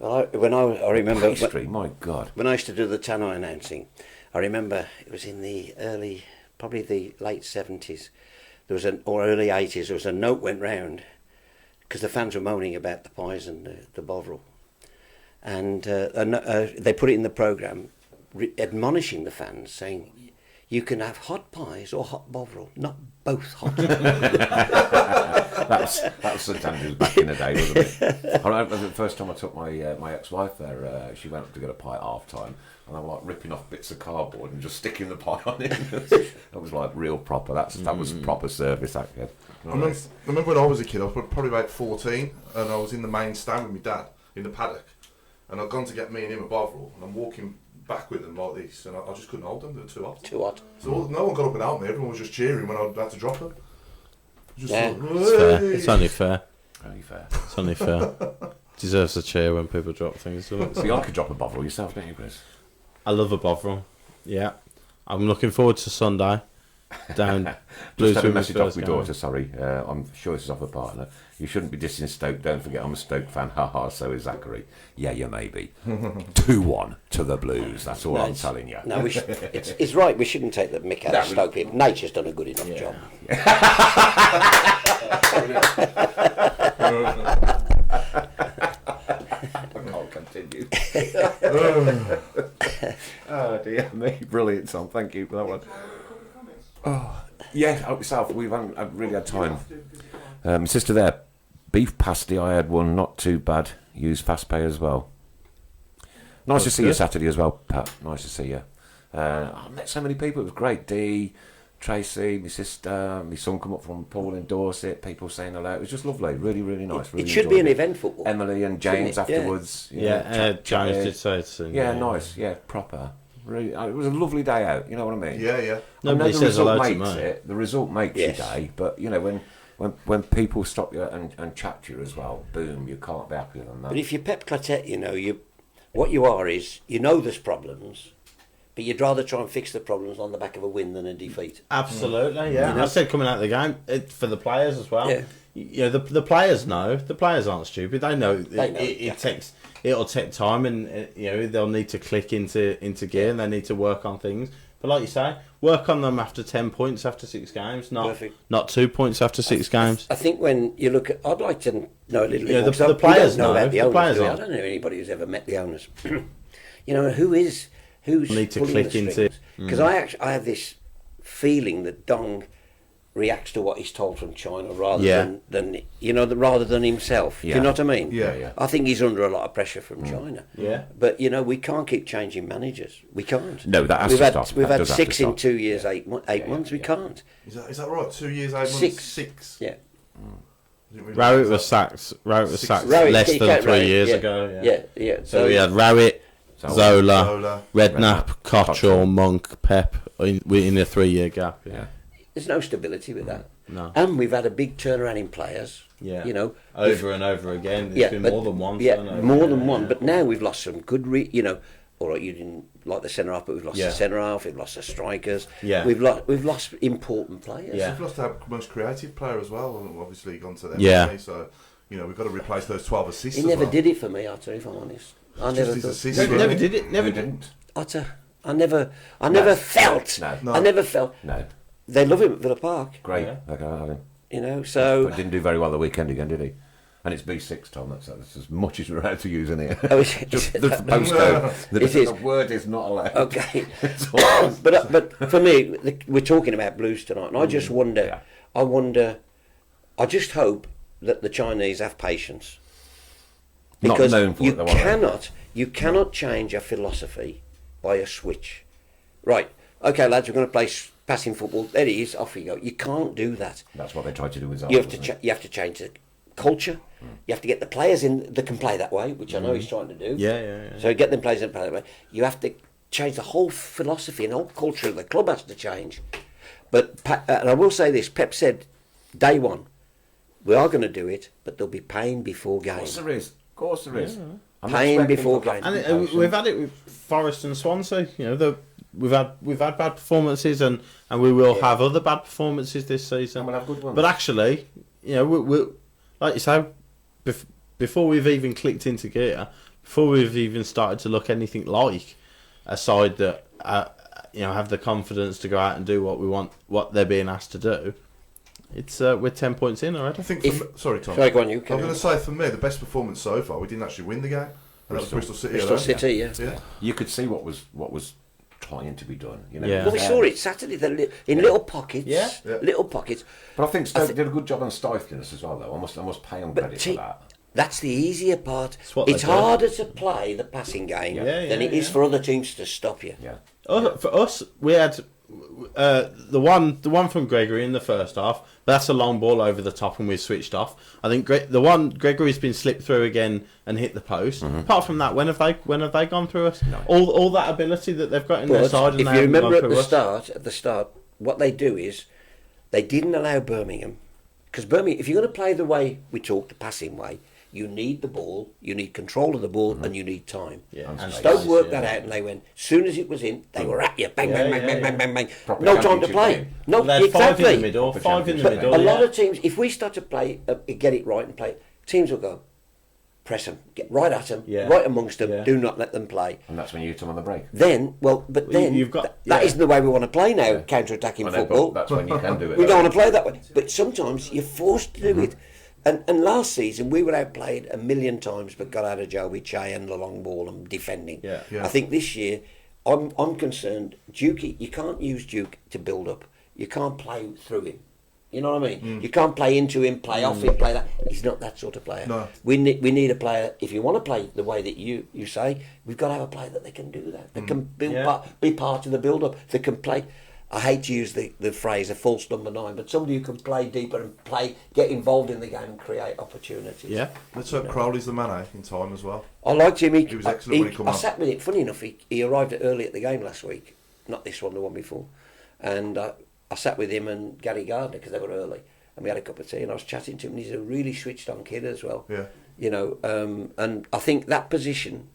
Well, I remember Pastry, my God. when I used to do the Tannoy announcing, I remember it was in the early probably the late 70s, or early 80s, there was a note went round because the fans were moaning about the pies and the Bovril. And they put it in the programme, admonishing the fans, saying, you can have hot pies or hot Bovril, not both hot. That was St Andrews back in the day, wasn't it? I remember the first time I took my ex-wife there, she went up to get a pie at half-time, and I was like ripping off bits of cardboard and just sticking the pie on it. That was like real proper. That was proper service, that kid. I remember when I was a kid, I was probably about 14, and I was in the main stand with my dad in the paddock, and I'd gone to get me and him a Bovril, and I'm walking back with them like this, and I just couldn't hold them, they were too hot. Too hot. So no one got up and helped me, everyone was just cheering when I had to drop them. Just Yeah. like, It's fair. "Hey!" It's only fair. Very fair. It's only fair. Deserves a cheer when people drop things, doesn't it? So you could drop a Bovril yourself, don't you, Chris? I love a Bovril. Yeah. I'm looking forward to Sunday. Down Blues Just had a Women's message off first my game. daughter, sorry. I'm sure this is off a partner. You shouldn't be dissing Stoke, don't forget I'm a Stoke fan. Haha, so is Zachary. Yeah, you may be. 2-1 to the Blues, that's all I'm telling you. No, it's right, we shouldn't take the mick out of Stoke people. Nature's done a good enough job. I can't continue. Oh dear me, brilliant Tom, thank you for that one. Yeah, help yourself. I've really had time. My sister there, beef pasty. I had one, not too bad. Use fast pay as well. Nice to see you Saturday as well, Pat. Nice to see you. I met so many people. It was great. Dee, Tracy, my sister, my son come up from Paul in Dorset. People saying hello. It was just lovely. Really, really nice. Really It should be an enjoyed it. event football. Emily and James Shouldn't it? Yeah. afterwards. you know, Yeah, James chatted. did say it's Yeah, nice. Yeah, proper. Really, it was a lovely day out. You know what I mean? Yeah, yeah. I know Nobody the says hello result to makes me. it. The result makes Yes. your day, but you know when people stop you and chat to you as well, boom, you can't be happier than that. But if you're Pep Clotet, what you are is, there's problems, but you'd rather try and fix the problems on the back of a win than a defeat. Absolutely, yeah. I said coming out of the game, for the players as well. Yeah. You know, the players know. The players aren't stupid. They know, yeah. It'll take time, and they'll need to click into gear, and they need to work on things. But like you say, work on them after 10 points after 6 games, Perfect. not 2 points after 6 games. I think when you look at, I'd like to know a little bit Yeah, more. the 'cause we players don't know know, about the the owners. players do we? I aren't. don't know anybody who's ever met the owners. Who's Need to pulling click the into- strings? Because I have this feeling that Dong reacts to what he's told from China rather rather than himself. Do Yeah. you know what I mean? Yeah, yeah. I think he's under a lot of pressure from China. Yeah. But we can't keep changing managers. We can't. No, that has we've to had stop. we've That had does have to 6 in stop. 2 years, 8 months. We can't. Is that right? 2 years, 8 months, 6. 6. Yeah. Didn't really Rowett realise was that. sacked. Rowett was sacked Rowett, less you than can't 3 Rowett, years yeah. ago. Yeah. So we had Rowett, Zola, Zola, Redknapp, Cottrell, Monk, Pep in a 3-year gap. Yeah. There's no stability with that. No. And we've had a big turnaround in players. Yeah. Over and over again. There's been more than one. Yeah, turnover. more than Yeah, one. yeah. But now we've lost some good. All right, you didn't like the centre half, but we've lost Yeah. the centre half. We've lost the strikers. Yeah. We've lost important players. Yeah. We've lost our most creative player as well, and obviously gone to them. Yeah. haven't we? So, we've got to replace those 12 assists. He as never well. did it for me. I'll tell you if I'm honest. I Just never his thought. assists, Never really. did it. Never did. I never felt. No. I never felt. No, They love him at Villa Park. great. Yeah. They can have him. So. But didn't do very well the weekend again, did he? And it's B6, Tom. That's as much as we're allowed to use in here. Oh, is Just it? the postcode. It is. The word is not allowed. Okay. It's all- but for me, we're talking about Blues tonight, and I just wonder. Yeah. I just hope that the Chinese have patience, Not because known for you it, though, are they? you cannot change a philosophy by a switch. Right? Okay, lads, we're going to play passing football. There it is. Off you go. You can't do that. That's what they tried to do with Zola. You have to wasn't it? you have to change the culture. You have to get the players in that can play that way, which I know he's trying to do. Yeah. So get them players in play that way. You have to change the whole philosophy and the whole culture of the club has to change. But and I will say this: Pep said, day one, we are going to do it, but there'll be pain before Of course game. there is. Of course there is. I'm not Pain expecting before people to game. have to And be patient. we've had it with Forest and Swansea. We've had bad performances, and we will have other bad performances this season. And we'll have good ones. But actually, we like you say, before we've even clicked into gear, before we've even started to look anything like a side that have the confidence to go out and do what we want, what they're being asked to do. It's we're 10 points in already. I think. Sorry, Tom. Sorry, go on, you. I'm going to say for me, the best performance so far. We didn't actually win the game. And that was Bristol City. Bristol alone. City, yeah. Yeah. You could see what was trying to be done. You know. Yeah. Well, we saw it Saturday in little pockets. Yeah. Little pockets. But I think Stoke did a good job on stifling us as well, though. I must pay them credit for that. That's the easier part. what It's they do. harder to play the passing game than it is for other teams to stop you. Yeah. For us, we had the one from Gregory in the first half, but that's a long ball over the top and we switched off. I think the one Gregory's been slipped through again and hit the post. Apart from that, when have they gone through us? No. All that ability that they've got in their side, and if they you haven't gone remember through at the start, what they do is they didn't allow Birmingham, because Birmingham, if you're going to play the way we talk, the passing way, you need the ball, you need control of the ball, and you need time. Yeah, and and Stoke space, worked yeah. that out, and they went, as soon as it was in, they were at you, bang, Yeah, bang, bang, yeah, bang, yeah. bang, bang, bang. Proper No time to championship play. game. No, They had exactly. 5 in the middle, 5 in the But middle. A yeah. lot of teams, if we start to play, get it right and play, teams will go, press them, get right at them, Yeah. right amongst them, Yeah. do not let them play. And that's when you hit them on the break. Then, You've got- that yeah. isn't the way we want to play now, counter-attacking I know, football. but that's when you can do it. We don't want to play that way. But sometimes you're forced to do it. And last season we were outplayed a million times, but got out of jail with Che and the long ball and defending. Yeah. Yeah. I think this year, I'm concerned. Duke, you can't use Duke to build up. You can't play through him. You know what I mean? You can't play into him, play off him, play that. He's not that sort of player. No. We need a player. If you want to play the way that you say, we've got to have a player that they can do that. That can be part of the build up. That can play. I hate to use the phrase a false number 9, but somebody who can play deeper and get involved in the game and create opportunities. Yeah. Let's hope Crowley's the man, in time as well. I liked him. He was excellent when he come I on. sat with it. Funny enough, he arrived early at the game last week. Not this one, the one before. And I sat with him and Gary Gardner because they were early. And we had a cup of tea and I was chatting to him. And he's a really switched on kid as well. Yeah. You know, and I think that position,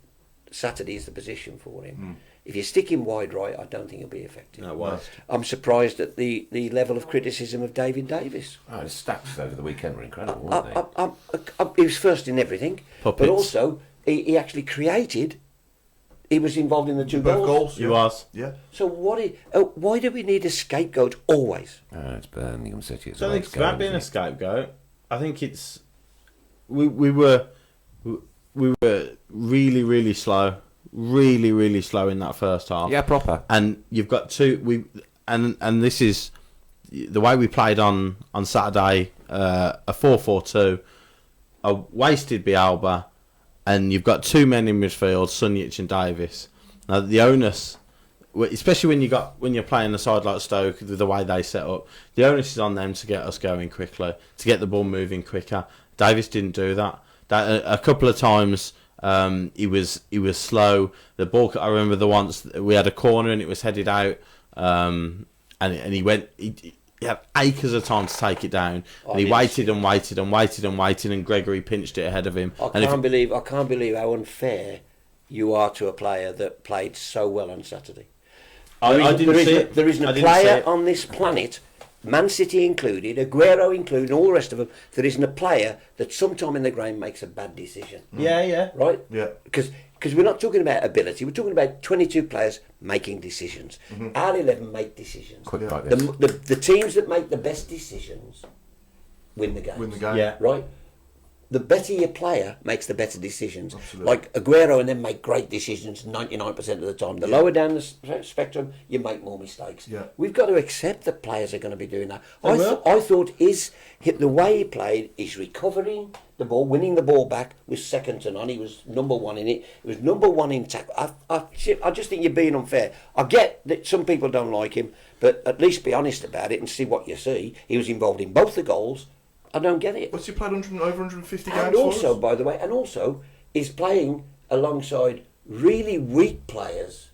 Saturday is the position for him. If you stick him wide right, I don't think he'll be effective. No, it was. I'm surprised at the level of criticism of David Davis. Oh, his stats over the weekend were incredible, weren't they? He was first in everything, Puppets. but also he actually created. He was involved in the two Both goals. He was. Yeah. So why do we need a scapegoat always? It's Birmingham City. I don't think it's about being a scapegoat. I think it's we were really, really slow, really slow in that first half. Yeah, proper. And you've got and this is the way we played on Saturday, a 4-4-2, a wasted Bialba, and you've got 2 men in midfield, Sunjic and Davis. Now the onus, especially when you're playing a side like Stoke, the way they set up, the onus is on them to get us going quickly, to get the ball moving quicker. Davis didn't do that. A couple of times he was slow. The ball, I remember the once we had a corner and it was headed out, and he went. He had acres of time to take it down, and he waited and waited and waited and waited, and Gregory pinched it ahead of him. I can't believe how unfair you are to a player that played so well on Saturday. I didn't see it. There isn't a player on this planet, Man City included, Aguero included, and all the rest of them, there isn't a player that sometime in the game makes a bad decision. Yeah. Right? Yeah. Because we're not talking about ability, we're talking about 22 players making decisions. Our 11 make decisions. Quick like this. The teams that make the best decisions win the game. Win the game. Yeah. Right? The better your player makes the better decisions. Absolutely. Like Aguero and them make great decisions 99% of the time. The lower down the spectrum, you make more mistakes. Yeah. We've got to accept that players are going to be doing that. They will. I thought the way he played, he's recovering the ball, winning the ball back was second to none. He was number one in it. He was number one in tackle. I just think you're being unfair. I get that some people don't like him, but at least be honest about it and see what you see. He was involved in both the goals. I don't get it. What's he played over 150 games And also, for us? by the way, he's playing alongside really weak players.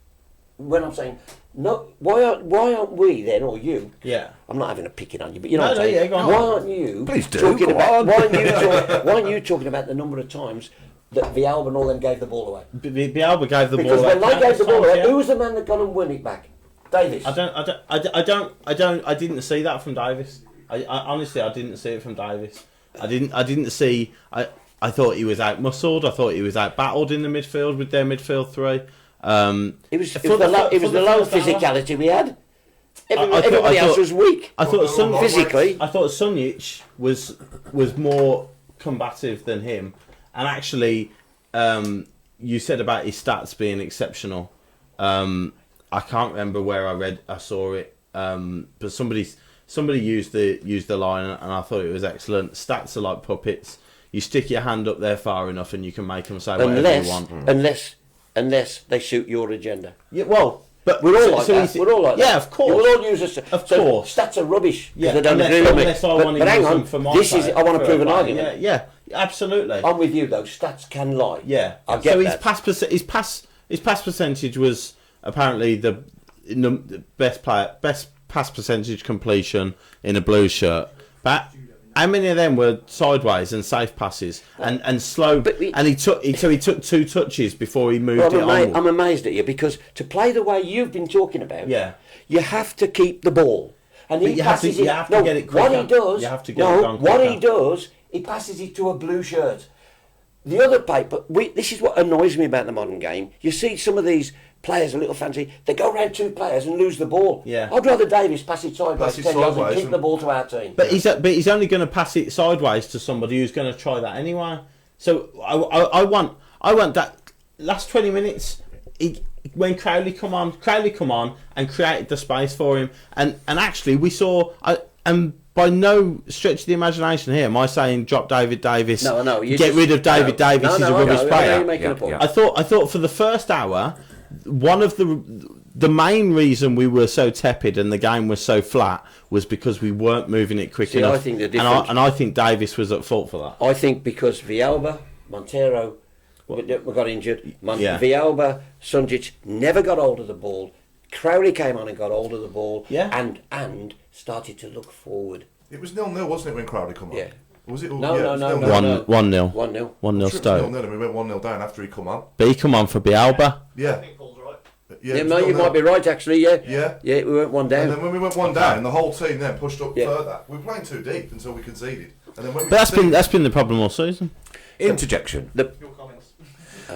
When I'm saying no, why aren't we then, or you? Yeah. I'm not having a picking on you, but you know what I'm saying. Yeah, go on. Why aren't you Please do, talking go about? on. Why aren't you talking about the number of times that Vialba and all them gave the ball away? Bialba gave the Because ball away. when they gave the ball countless away, times, who was the man that got and won it back? Davis. I didn't see that from Davis. I honestly, I didn't see it from Davis. I didn't see. I thought he was out muscled. I thought he was out battled in the midfield with their midfield three. It was the low physicality we had. Everybody else was weak. I thought physically. I thought Sunjic was more combative than him, and actually, you said about his stats being exceptional. I can't remember where I saw it, but somebody used the line, and I thought it was excellent. Stats are like puppets. You stick your hand up there far enough, and you can make them say whatever you want. Unless they suit your agenda. Yeah, well. But we're all like that. We're all like that. Yeah, of course. We'll all use this. Of course. Stats are rubbish. Yeah, they don't agree with me. But hang on, I want to prove an argument. Yeah, absolutely. I'm with you though. Stats can lie. Yeah, I get that. His pass percentage was apparently the best pass percentage completion in a blue shirt. But how many of them were sideways and safe passes and slow? And he took 2 touches before he moved it on. I'm amazed at you because to play the way you've been talking about, you have to keep the ball. And you have to get it quicker. What he does, you have to get it done quicker. What he does, he passes it to a blue shirt. The other paper, this is what annoys me about the modern game. You see some of these players a little fancy, they go around 2 players and lose the ball. Yeah. I'd rather Davis pass it sideways 10 yards and kick the ball to our team. But he's only going to pass it sideways to somebody who's going to try that anyway. So I want that last 20 minutes. When Crowley come on and created the space for him, and actually we saw and by no stretch of the imagination here am I saying drop David Davis. No, get rid of David Davis. He's a rubbish player. You're making a point. I thought for the first hour, one of the main reason we were so tepid and the game was so flat was because we weren't moving it quick enough. I think the difference, and I think Davis was at fault for that. I think because Villalba, Montero, we got injured. Villalba, Sunjic never got hold of the ball. Crowley came on and got hold of the ball. And started to look forward. It was 0-0, wasn't it, when Crowley come on? Yeah. Was it? No. 1-0. 1-0. 1-0 Stoke. 0-0 and we went 1-0 down after he come on. But he come on for Bialba. Yeah. I think Paul's right. Yeah, you might be right actually. Yeah, we went 1 down. And then when we went 1 down, the whole team then pushed up further. We were playing too deep until we conceded. And then when that's been the problem all season. Interjection. Your comments.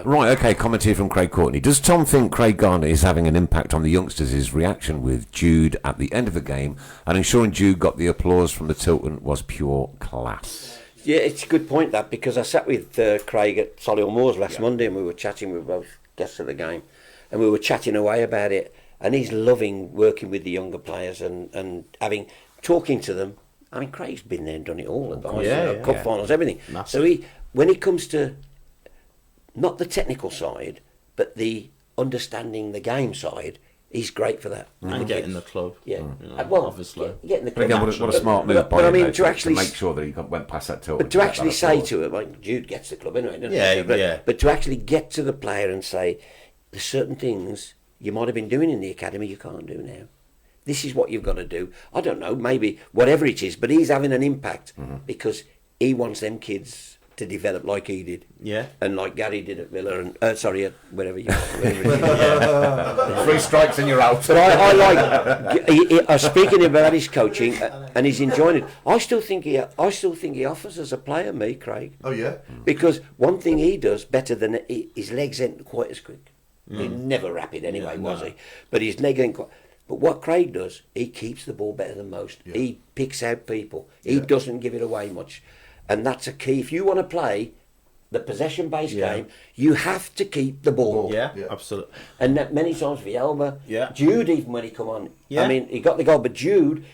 Right, okay, comment here from Craig Courtney. Does Tom think Craig Garner is having an impact on the youngsters' reaction with Jude at the end of the game, and ensuring Jude got the applause from the Tilton was pure class? Yeah, it's a good point that, because I sat with Craig at Solihull Moors last Monday and we were chatting with both guests of the game and we were chatting away about it, and he's loving working with the younger players and talking to them. I mean, Craig's been there and done it all, cup finals, everything. Massive. So when it comes to not the technical side, but the understanding the game side, he's great for that. And getting the club. Yeah. Obviously. Getting the But club. again, what a smart move by but I him, mean, though, to actually make sure that he went past that Tilton. But to actually say to him, like, Jude gets the club anyway, doesn't he? But to actually get to the player and say, there's certain things you might have been doing in the academy you can't do now. This is what you've got to do. I don't know, maybe whatever it is, but he's having an impact because he wants them kids to develop like he did. Yeah. And like Gary did at Villa and at wherever you 3 strikes and you're out. But I like speaking about his coaching and he's enjoying it. I still think he offers as a player, me, Craig. Oh yeah. Because one thing he does better than his legs ain't quite as quick. He's never rapid anyway, was he? But his leg ain't quite. But what Craig does, he keeps the ball better than most. Yeah. He picks out people. He doesn't give it away much. And that's a key. If you want to play the possession-based game, you have to keep the ball. Yeah, absolutely. And that many times Villalba, Jude, even when he come on, I mean, he got the goal, but Jude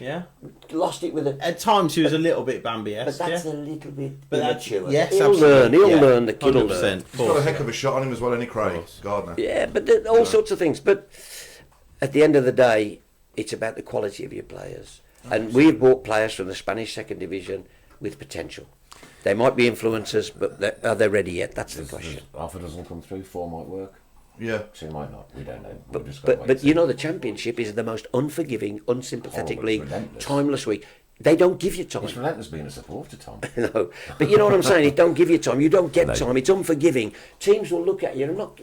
lost it with At times he was a little bit Bambi-esque. But that's a little bit immature. Yes, he'll learn. He'll learn. The kid will learn. He's got a heck of a shot on him as well, any Craig Gardner. Yeah, but all sorts of things. But at the end of the day, it's about the quality of your players. And we've bought players from the Spanish second division with potential. They might be influencers, but are they ready yet? That's the question. Half a dozen come through, 4 might work. Yeah. 2 might not. We don't know. But you know, the Championship is the most unforgiving, unsympathetic league, timeless week. They don't give you time. It's relentless being a supporter, Tom. No, but you know what I'm saying? It don't give you time. You don't get time. It's unforgiving. Teams will look at you and not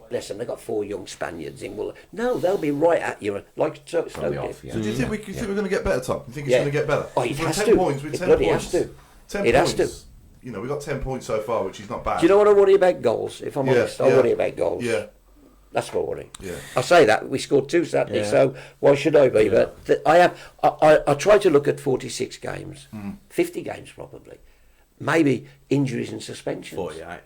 bless them, they've got 4 young Spaniards in. Well, no, they'll be right at you like Stoke did. So do you think we're going to get better, Tom? You think it's going to get better? Oh, it has 10 to. points, with It 10 bloody points. has to. 10 it points. has to. You know, we've got 10 points so far, which is not bad. Do you know what I worry about goals? If I'm honest, I worry about goals. Yeah. That's my worry. Yeah. I say that we scored 2 Saturday, Yeah. so why should I be? But I try to look at 46 games, 50 games probably, maybe injuries and suspensions. 48.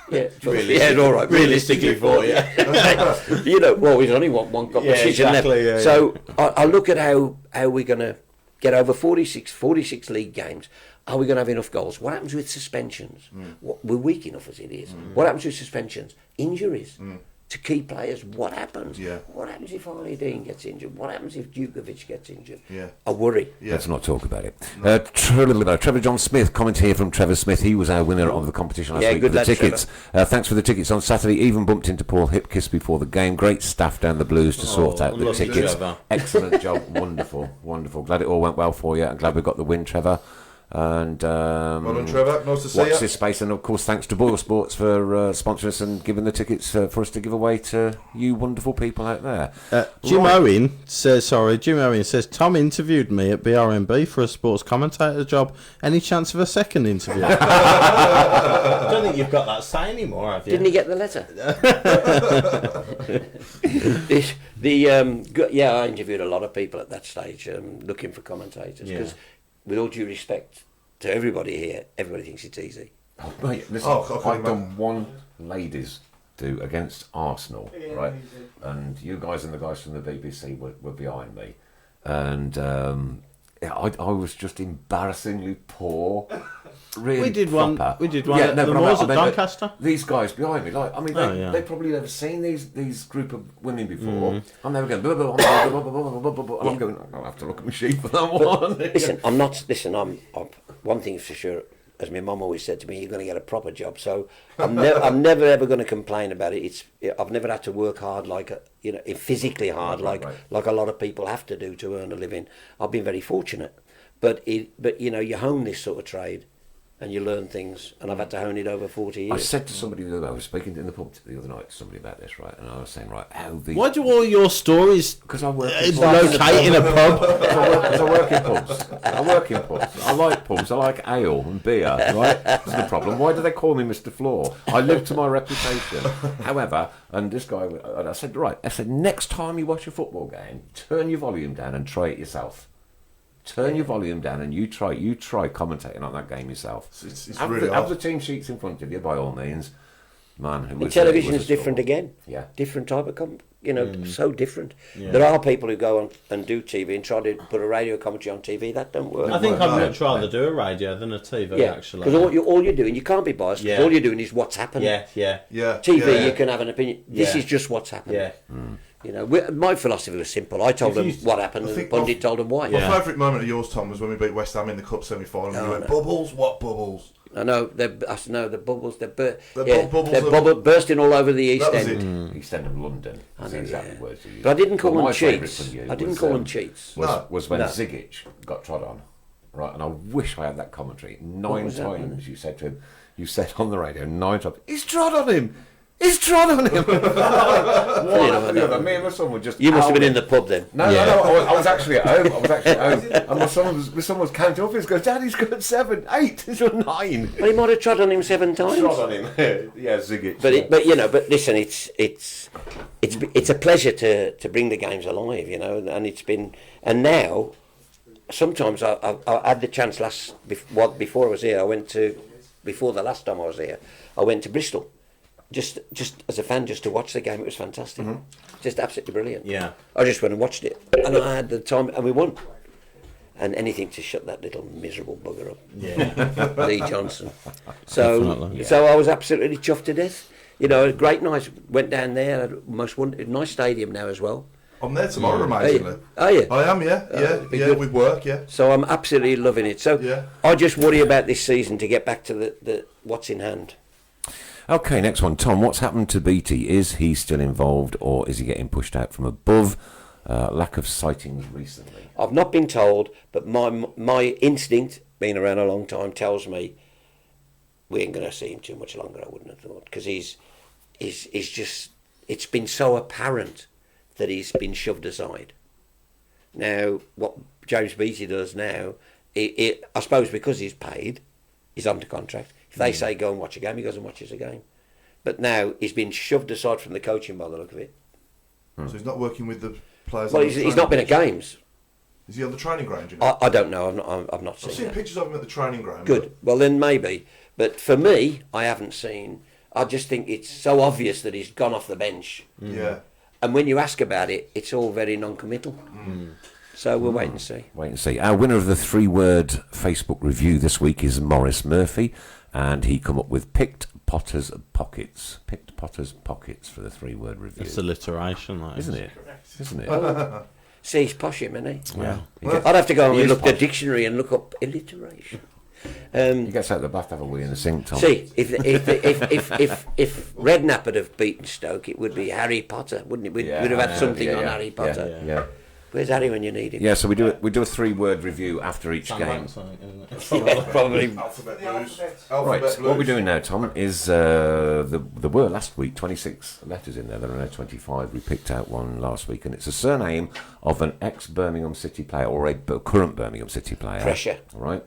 Yeah, Realistically- all right. realistically 48. You know, well, we've only won one competition Yeah, exactly, left. yeah, So I look at how we're going to get over 46 league games. Are we going to have enough goals? What happens with suspensions? We're weak enough as it is. What happens with suspensions? Injuries to key players. What happens? Yeah. What happens if Harley Dean gets injured? What happens if Djukovic gets injured? Yeah. I worry. Yeah. Let's not talk about it. Trevor John Smith, comment here from Trevor Smith. He was our winner of the competition last Yeah, week good for the lad, tickets. Thanks for the tickets on Saturday. Even bumped into Paul Hipkiss before the game. Great staff down the Blues to sort out the lovely, tickets. Trevor. Excellent job. Wonderful. Glad it all went well for you. I'm glad we got the win, Trevor. And Well done, Trevor. Nice to see watch you. this space, and of course thanks to Boyle Sports for sponsoring us and giving the tickets for us to give away to you wonderful people out there. Jim Right. Owen says, Tom interviewed me at BRMB for a sports commentator job. Any chance of a second interview? I don't think you've got that say anymore, have you? Didn't he get the letter? I interviewed a lot of people at that stage looking for commentators because, with all due respect to everybody here, everybody thinks it's easy. Oh, mate, listen, okay, I've done one ladies do against Arsenal, right? And you guys and the guys from the BBC were behind me, and I was just embarrassingly poor. Really We did one proper. at the Moors at Doncaster. These guys behind me, they've probably never seen these group of women before. And they were going, blah, blah, blah, blah, blah, blah, blah, blah, blah, and I'm going, I'll have to look at my sheet for that one. Listen, I'm one thing for sure, as my mum always said to me, you're going to get a proper job. So I'm never ever going to complain about it. I've never had to work hard physically hard like a lot of people have to do to earn a living. I've been very fortunate, but you hone this sort of trade. And you learn things, and I've had to hone it over 40 years. I said to somebody the other day, I was speaking in the pub the other night to somebody about this, right? And I was saying, right, how these... Why do all your stories Because I work in locate in a pub? Because I work in pubs. I like pubs. I like ale and beer, right? That's the problem. Why do they call me Mr. Floor? I live to my reputation. However, and this guy, and I said, next time you watch a football game, turn your volume down and try it yourself. Turn your volume down and you try commentating on that game yourself. It's have, really have hard. the team sheets in front of you, by all means. Man, And television is different again. Yeah. Different type of so different. Yeah. There are people who go on and do TV and try to put a radio commentary on TV. That don't work. I think I'd much rather do a radio than a TV, actually. Because all you're doing, you can't be biased. Yeah. All you're doing is what's happened. Yeah. TV, you can have an opinion. This is just what's happened. Yeah. My philosophy was simple. I told them what happened, and the pundit told them why. My favourite moment of yours, Tom, was when we beat West Ham in the Cup semi-final. And you went, bubbles? What bubbles? I know the bubbles. They're bubbles bursting all over the East That was End. it. East End of London. That's know, exactly yeah. words you used. But I didn't call But them my favourite cheats. from you I didn't was, call them cheats. Was when No. Zigic got trod on, right? And I wish I had that commentary. 9 was that, times you said to him, you said on the radio 9 times, he's trod on him. He's trod on him. One after the other. Me and my son were just. You must have been howling. in the pub then. No, I was actually at home. And my son was counting up. He goes, Dad, he's got 7, 8, he's got 9. Well, he might have trod on him 7 times. Trod on him. Yeah, Zigic. But listen, it's a pleasure to bring the games alive, and it's been, and now sometimes I had the chance before I was here. Before the last time I was here, I went to Bristol, just as a fan, just to watch the game. It was fantastic, just absolutely brilliant. Yeah. I just went and watched it, and I had the time, and we won. And anything to shut that little miserable bugger up, Lee Johnson. So I was absolutely chuffed to death. A great night. Went down there. Nice stadium now as well. I'm there tomorrow, amazingly. Are you? I am, yeah, good. with work, yeah. So I'm absolutely loving it. So Yeah. I just worry about this season to get back to the what's in hand. Okay, next one. Tom, what's happened to Beattie? Is he still involved or is he getting pushed out from above? Lack of sightings recently. I've not been told, but my instinct, being around a long time, tells me we ain't going to see him too much longer. I wouldn't have thought, because he's just, it's been so apparent that he's been shoved aside. Now, what James Beattie does now, I suppose because he's paid, he's under contract. If they say go and watch a game, he goes and watches a game. But now he's been shoved aside from the coaching by the look of it. So he's not working with the players. Well, on the he's not been at training games. ground? Is he on the training ground? You know? I don't know. I've not I've seen seen that. pictures of him at the training ground. Good. Well, then maybe. But for me, I haven't seen. I just think it's so obvious that he's gone off the bench. but- Yeah. And when you ask about it, it's all very non-committal. So we'll wait and see. Wait and see. Our winner of the 3-word Facebook review this week is Maurice Murphy, and he come up with picked Potter's pockets. Picked Potter's pockets for the 3-word review. It's alliteration, that Isn't it? Isn't it? See, he's posh him, isn't he? Yeah. I'd have to go and He is look at the posh. dictionary and look up alliteration. He gets out of the bath to have a wee in the sink, Tom. See, if Redknapp had have beaten Stoke, it would be Harry Potter, wouldn't it? We'd have had something on Harry Potter. Yeah. Where's Harry when you need him? Yeah, so we do a 3-word review after each game. Yeah, probably. Alphabet Blues. Right, Alphabet what we're Blues. doing now, Tom, is there were last week 26 letters in there. There are now 25. We picked out one last week, and it's a surname of an ex-Birmingham City player or a current Birmingham City player. Pressure. All right.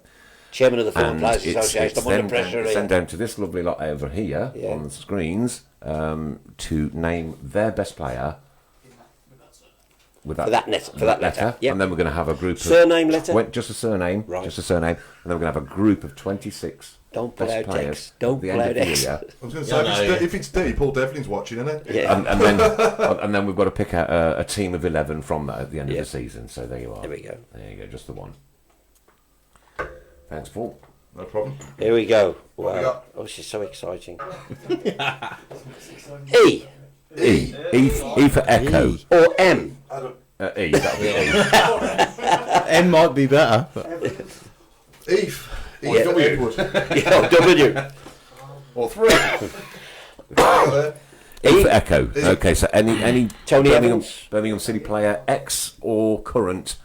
Chairman of the Foreign And Players Association. I'm under then pressure sent here. down to this lovely lot over here Yeah. on the screens to name their best player with For that letter. Yep. And then we're going to have a group of Surname letter? just a surname, Right. just a surname, and then we're going to have a group of 26 Don't pull best out players X. Don't at the pull end out of the X. year. I was going to say, if it's D, Paul Devlin's watching, isn't it? Yeah. and then we've got to pick out a team of 11 from that at the end of Yeah. the season. So there you are. There we go. There you go, just the one. Thanks, Paul. No problem. Here we go. What we Wow. got? Oh, this is so exciting. E. E for Echo. Or M. E. That'll be E. M might be better. Eve. Yeah. Eve Edward. Yeah, W. Or 3. There. E for Echo. Okay, so any Tony Birmingham, Evans. Birmingham City player, ex or current,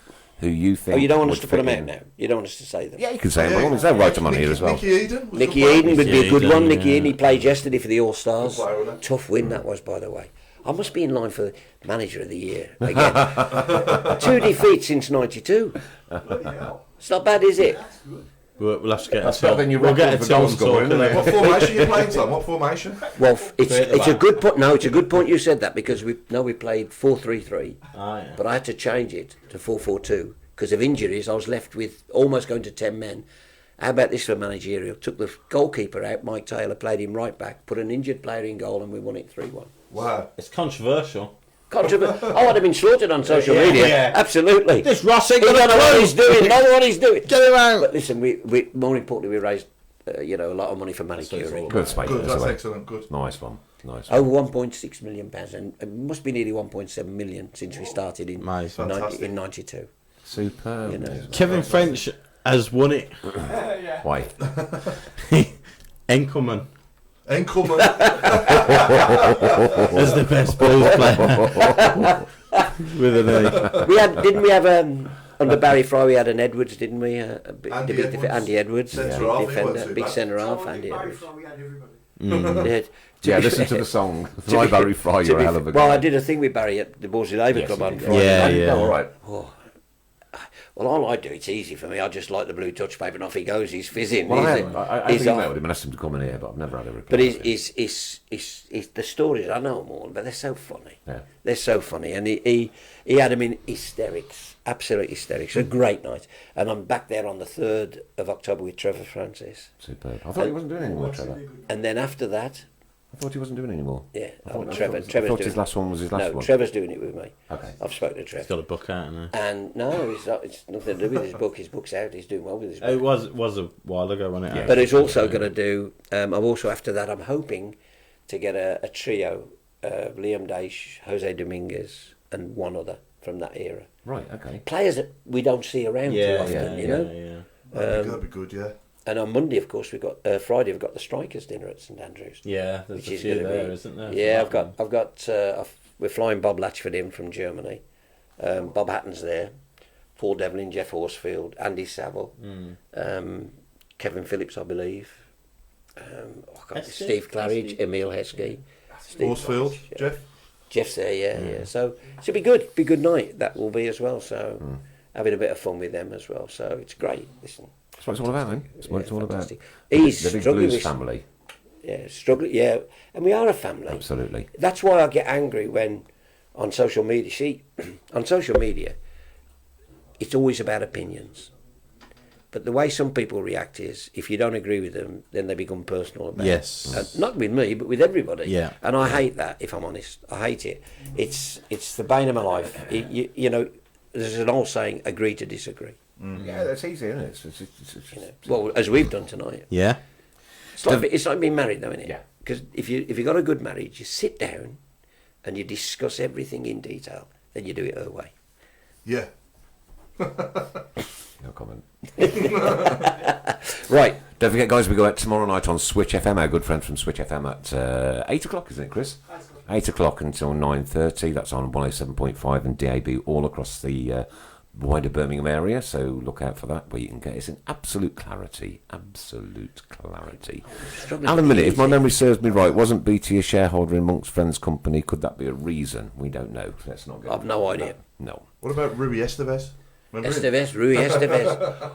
who you think? Oh, you don't want us would to put them fit out in? now? You don't want us to say them? Yeah, you can say them. Well, they'll write them on here as well. Nicky Eden. was Nicky the player. Eden would be a good Eden, one. Nicky yeah. Eden, he played yesterday for the All-Stars. Good player, wasn't he? Tough win that was, by the way. I must be in line for Manager of the Year again. 2 defeats since '92. It's not bad, is it? We'll have to get That's a better than your We'll get a record for goal Tilton scorer, Talk isn't it? What formation are you playing, Tom? What formation? Well, it's a good point. No, it's a good point you said that because we played 4-3-3, Ah, yeah. but I had to change it to 4-4-2 because of injuries. I was left with almost going to 10 men. How about this for managerial? Took the goalkeeper out, Mike Taylor, played him right back, put an injured player in goal, and we won it 3-1. Wow. It's controversial. Controversial. Oh, I'd have been slaughtered on social media. yeah. Absolutely. This Ross ain't He got don't know a what clue. he's doing. Know what he's doing. Get him out. But listen, we more importantly, we raised a lot of money for manicuring. Good space. Good, that's away. excellent. Good. Nice one. Nice one. Over 1.6 million pounds, and it must be nearly 1.7 million since we started in Nice. Fantastic. 92. Superb. You know. Kevin French has won it. Why? Enkelman Enkelman. as the best blues player. With an A. Didn't we have under Barry Fry we had an Edwards, didn't we? Andy Edwards. Andy Edwards, Centre big half, he defender, wasn't too big bad. centre half, So I Andy think Edwards. Barry we had everybody. Yeah, Yeah, listen to the song. Fly Barry Fry, you're a hell of a guy. well, I did a thing with Barry at the Borsley Labour Yes, Club you on did. Friday. Yeah, night. yeah. All right. Well, all I do, it's easy for me. I just like the blue touch paper, and off he goes. He's fizzing. Well, I He's emailed off. him and asked him to come in here, but I've never had a reply. But it's the stories, I know them all, but they're so funny. Yeah. They're so funny. And he had them in hysterics, absolute hysterics. A great night. And I'm back there on the 3rd of October with Trevor Francis. Superb. I thought he wasn't doing any more, Trevor. And then after that, I thought he wasn't doing any more. yeah, I thought Trevor's his doing last one was his last no, one. Trevor's doing it with me. Okay. I've spoken to He's Trevor. got a book out now. And no, it's nothing to do with his book. His book's out. He's doing well with his book. It was a while ago, wasn't it? Yeah. But it's also going to do. I'm also after that. I'm hoping to get a trio: Liam Daish, Jose Dominguez, and one other from that era. Right, okay. Players that we don't see around too often, you know. Yeah. That'd be good, yeah. And on Monday, of course, Friday we've got the Strikers dinner at St Andrews. Yeah, there's Which a is few gonna there, be- isn't there? Yeah, we're flying Bob Latchford in from Germany. Bob Hatton's there. Paul Devlin, Jeff Horsfield, Andy Saville, Kevin Phillips, I believe. Heskey? Steve Claridge, Emil Heskey. Steve Horsfield, Claridge, yeah. Jeff. Jeff's there, yeah. So it'll be good. Be a good night. That will be as well. So having a bit of fun with them as well. So it's great. Listen. That's what it's all about, then. That's what it's all about. fantastic. He's the big struggling blues with family. struggling. Yeah, and we are a family. Absolutely. That's why I get angry when on social media. See, on social media, it's always about opinions. But the way some people react is, if you don't agree with them, then they become personal about it. Not with me, but with everybody. Yeah. And I hate that, if I'm honest. I hate it. It's the bane of my life. You know, there's an old saying, agree to disagree. Yeah, that's easy, isn't it? You know, well, as we've done tonight. Yeah. It's like being married, though, isn't it? Yeah. Because if you got a good marriage, you sit down and you discuss everything in detail, then you do it her way. Yeah. No comment. Right. Don't forget, guys, we go out tomorrow night on Switch FM. Our good friends from Switch FM at 8 o'clock, isn't it, Chris? 8 o'clock until 9:30. That's on 107.5 and DAB all across the wider Birmingham area. So look out for that, where you can get it in absolute clarity. Absolute clarity. Alan Millett, if my memory serves me right, wasn't BT a shareholder in Monk's Friends Company? Could that be a reason? We don't know. Let's not get I've no idea. No. What about Rui Estevez? Remember him? Estevez, Rui Estevez.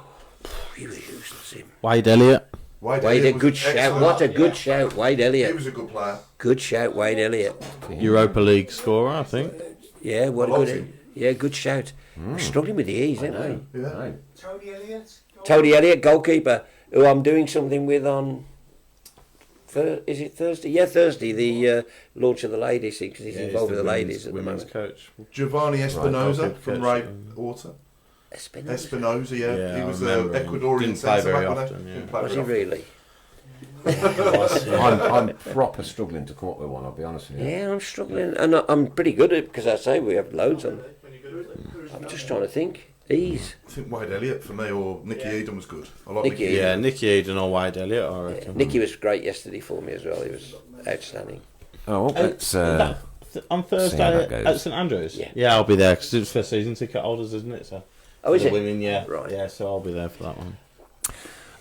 He was useless, him. Wade Elliott. Wade Wade, a Elliott was good shout. excellent. What a good shout, Wade He Elliott. was a good player. Good shout, Wade Elliott. Europa League scorer, I think. Yeah, what a Loves good. him. Yeah, good shout. We're struggling with the E's, aren't we? Yeah. Right. Tony Elliott. Tony Elliott, goalkeeper, who I'm doing something with on. Is it Thursday? Yeah, Thursday. The launch of the ladies thing, because he's involved with the ladies at the women's moment. coach. Giovanni Espinosa okay, from coach. Ray Water. Espinosa. Espinosa, yeah. Yeah, he I was the remember him. Ecuadorian Didn't play centre very back, wasn't often, he? yeah. Didn't play Was he very often. really? I'm proper struggling to come up with one, I'll be honest with you. Yeah, I'm struggling, and I'm pretty good at it because I say we have loads on. I'm just trying to think. Ease. I think Wade Elliott for me, or Nicky Eden was good. I like Nicky Nicky Eden. Yeah, Nicky Eden or Wade Elliott, I Yeah. reckon. Nicky was great yesterday for me as well. He was outstanding. Oh, let's... On see how that Thursday goes. at St Andrews? Yeah. I'll be there because it's for season ticket holders, isn't it? So Oh, is the it? women, yeah. Right. Yeah, so I'll be there for that one.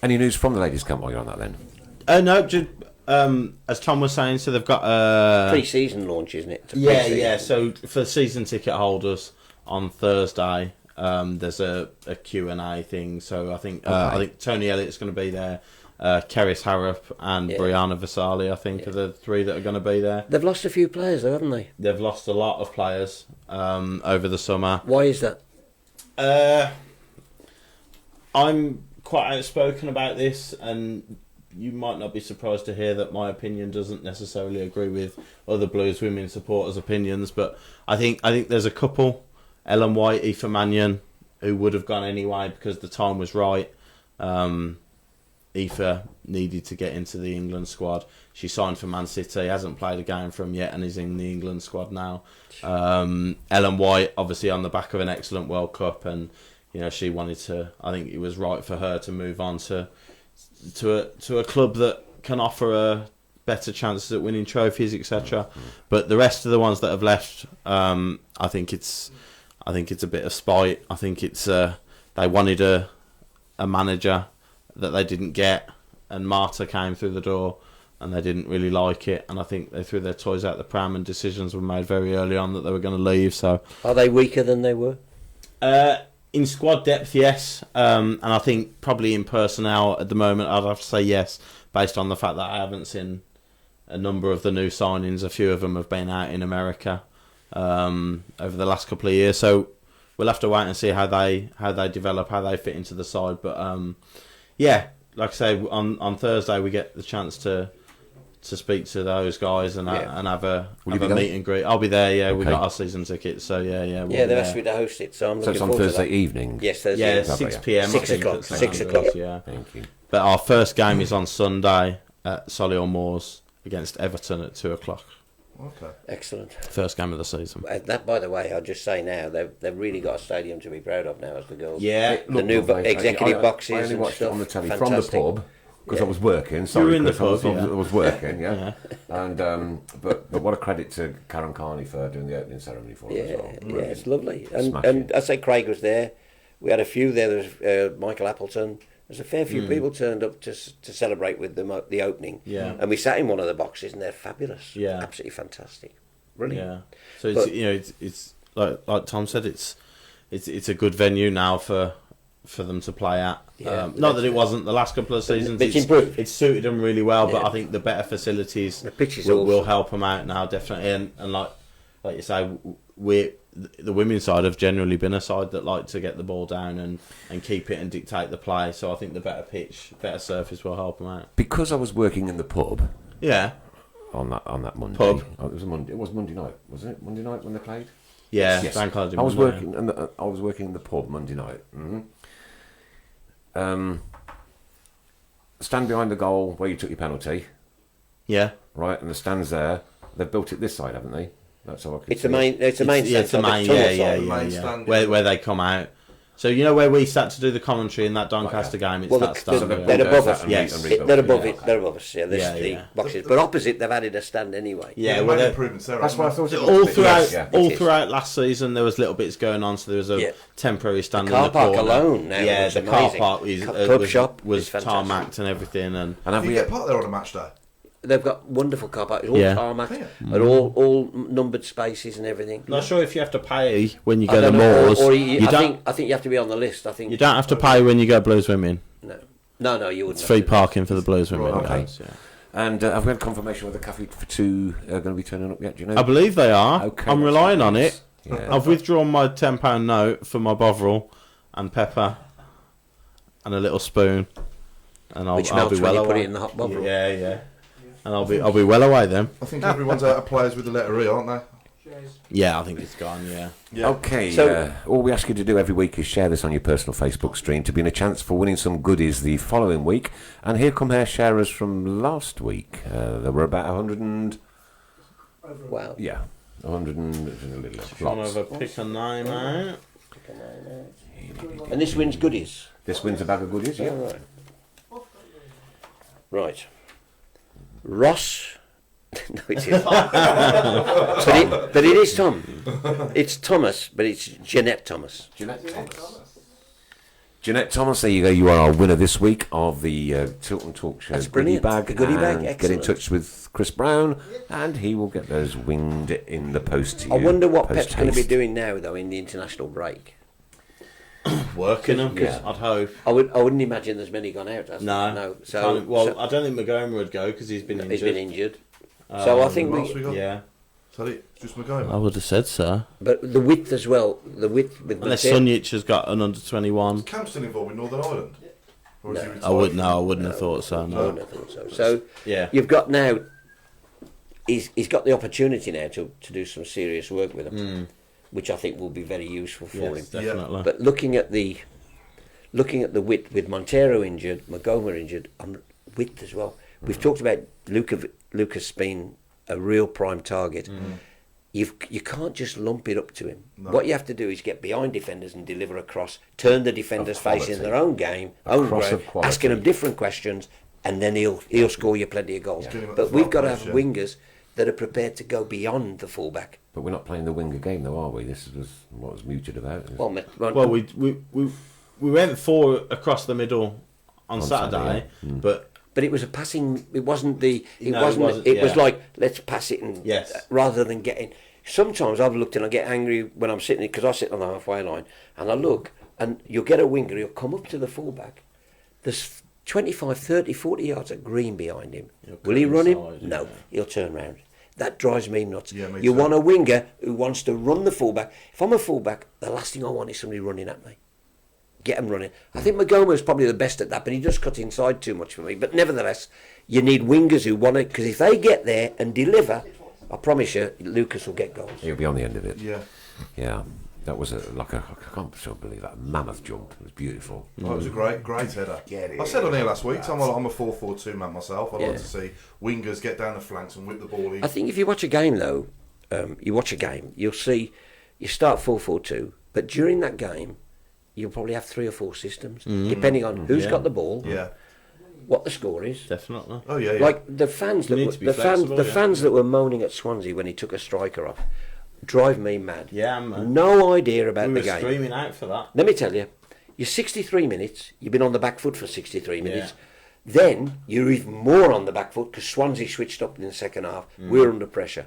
Any news from the ladies' camp while you're on that then? No, just, as Tom was saying, so they've got... Pre-season launch, isn't it? It's a Yeah, pre-season. yeah. So for season ticket holders on Thursday, there's a Q&A thing. So I think Tony Elliott's going to be there. Keris Harrop and Yeah. Brianna Vasali, I think, are the three that are going to be there. They've lost a few players, though, haven't they? They've lost a lot of players over the summer. Why is that? I'm quite outspoken about this, and you might not be surprised to hear that my opinion doesn't necessarily agree with other Blues women supporters' opinions. But I think there's a couple, Ellen White, Aoife Mannion, who would have gone anyway because the time was right. Aoife needed to get into the England squad. She signed for Man City, hasn't played a game for them yet, and is in the England squad now. Ellen White, obviously on the back of an excellent World Cup, and you know she wanted to. I think it was right for her to move on to a club that can offer her better chances at winning trophies, etc. But the rest of the ones that have left, I think it's a bit of spite. I think it's they wanted a manager that they didn't get, and Marta came through the door and they didn't really like it, and I think they threw their toys out the pram and decisions were made very early on that they were going to leave. So Are they weaker than they were? in squad depth, yes, and I think probably in personnel at the moment I'd have to say yes, based on the fact that I haven't seen a number of the new signings. A few of them have been out in America over the last couple of years, so we'll have to wait and see how they develop, how they fit into the side. But yeah, like I say, on Thursday we get the chance to speak to those guys and have a be there? meet and greet. I'll be there. Yeah, we Okay. got our season tickets, so yeah. We'll Yeah, be they've asked me to host it, so I'm So looking it's on forward Thursday to that. evening? Yes, Thursday. Yeah, evening. 6 yeah. p.m. 6 I think, o'clock, at St 6 Andrews, o'clock. Yeah. Thank you. But our first game is on Sunday at Solihull Moors against Everton at 2 o'clock. Okay. Excellent. First game of the season. That, by the way, I'll just say now, they've really got a stadium to be proud of now as the girls. Yeah, The new lovely. executive I boxes only and watched stuff. it on the telly Fantastic. from the pub because Yeah. I was working. Sorry, You were in the Chris, pub, I yeah. was working, yeah. And but what a credit to Karen Carney for doing the opening ceremony for us Yeah, as well. yeah, Brilliant. it's lovely. And Smashing. I say Craig was there. We had a few there. There was Michael Appleton. There's a fair few people turned up to celebrate with them the opening. Yeah. And we sat in one of the boxes, and they're fabulous. Yeah. Absolutely fantastic. Brilliant. Yeah. So it's But- it's like Tom said, it's a good venue now for for them to play at. Yeah, Not that it wasn't the last couple of seasons. It's improved. It's suited them really well, but Yeah. I think the better facilities The pitch is will awesome. help them out now, definitely. And like you say, the women's side have generally been a side that like to get the ball down and keep it and dictate the play. So I think the better pitch, better surface will help them out. Because I was working in the pub Yeah, on that Monday. Pub. Oh, it was a Monday. It was Monday night, wasn't it? Monday night when they played. yeah. Yes. Bank holiday I was Monday. working, I was working in the pub Monday night. Stand behind the goal where you took your penalty, Yeah, right? And the stands there. They've built it this side, haven't they? That's how I could It's see the main. It's the main. yeah, it's the stand, main. tunnel Yeah, side. yeah, the yeah, main yeah. stand, Where yeah. where they come out. So you know where we sat to do the commentary in that Doncaster game. It's Well, that stand. they've yeah. they're above bulldozed us. that and Yes. rebuilt They're it, above yeah. it. They're above us. Yeah, there's Yeah, the yeah. boxes, but opposite they've added a stand anyway. Yeah, They've well, made they're- improvements there. That's what I haven't thought. It all was. throughout, Yeah. it is. last season, there was little bits going on. So there was a Yeah. temporary stand The in car the park corner. alone now Yeah, is the car amazing. park is, Club shop was is fantastic. tarmacked and everything. And And have you we? get parked there on a match day? They've got wonderful car parks, all Yeah. tarmac, Yeah. and all numbered spaces and everything. not sure if you have to pay when you I go to don't know, Moors. or You don't. I think you have to be on the list. I think You don't have to pay when you go Blues Women. No, you wouldn't. It's have free to. parking for the Blues Women. Right, okay. Yeah. And have we had confirmation whether Cafe for Two are going to be turning up yet? Do you know? I believe they are. Okay, I'm that's relying good on news. it. Yeah. I've withdrawn my £10 note for my Bovril and pepper and a little spoon, and I'll Which be melts well when you away. put it in the hot Bovril. Yeah, yeah. And I'll be well away then. I think everyone's out of players with the letter E, aren't they? Yeah, I think it's gone. Yeah. Okay, So- all we ask you to do every week is share this on your personal Facebook stream to be in a chance for winning some goodies the following week. And here come our sharers from last week. There were about 100 and... Wow. Yeah, 100 and... One lots. of a pick a name out. And this wins goodies. This wins a bag of goodies, yeah. All right. Right. Ross. No, it isn't. but it is Tom. It's Thomas, but it's Jeanette Thomas. Jeanette Thomas. Jeanette Thomas, there you go. You are our winner this week of the Tilton Talk Show That's goodie brilliant. bag. The goodie bag, And get in excellent. touch with Chris Brown, and he will get those winged in the post to you. I wonder what Pep's going to be post-haste. doing now, though, in the international break. Working them, Yeah. I'd hope. I wouldn't imagine there's many gone out. has there? No. No. So, I don't think Magoma would go because he's been injured. he's been injured. So I think Who else we got? Yeah. Is that it? Just McGowan? I would have said so. But the width as well. The width with Unless Mateo- Sunjic has got an under 21. Is Cam still involved with Northern Ireland? Or is he No. retired? I wouldn't have thought so. I No. wouldn't have thought so. So Yeah. you've got now. He's got the opportunity now to do some serious work with him, which I think will be very useful for Yes, him. definitely. But looking at the width with Montero injured, Magoma injured, on width as well. We've talked about Lucas being a real prime target. You can't just lump it up to him. No. What you have to do is get behind defenders and deliver a cross, turn the defenders facing quality. their own game, A own cross ground, of quality. asking them different questions, and then he'll score you plenty of goals. Get him at But the we've far got to post, have yeah. wingers that are prepared to go beyond the fullback. But we're not playing the winger game, though, are we? This was what was muted about. Well, we went 4 across the middle on Saturday, but But it was a passing. It wasn't the. It No, it wasn't. wasn't, It was yeah. like let's pass it and Yes. rather than getting. Sometimes I've looked and I get angry when I'm sitting because I sit on the halfway line and I look and you'll get a winger. He'll come up to the fullback. There's 25, 30, 40 yards of green behind him. He'll Will he cut run him? inside, No, yeah. he'll turn round. That drives me nuts. Yeah, me you too. want a winger who wants to run the fullback. If I'm a fullback, the last thing I want is somebody running at me. Get him running. I think Magoma is probably the best at that, but he does cut inside too much for me. But nevertheless, you need wingers who want it, because if they get there and deliver, I promise you, Lucas will get goals. He'll be on the end of it. Yeah. Yeah. That was I can't sure believe that mammoth jump. It was beautiful. Oh, it was a great header. I said on here last week, I'm a 4-4-2 man myself. I Yeah. like to see wingers get down the flanks and whip the ball in. I think if you watch a game, though, you'll see you start 4-4-2, but during that game, you'll probably have 3 or 4 systems, depending on who's Yeah. got the ball, Yeah. what the score is. definitely. Oh yeah. Like the fans You that need were, to be the flexible, fans yeah. that were moaning at Swansea when he took a striker off drive me mad. Yeah, man. No idea about We the were game. screaming out for that. Let me tell you, you're 63 minutes. You've been on the back foot for 63 minutes. Yeah. Then you're even more on the back foot because Swansea switched up in the second half. We're under pressure.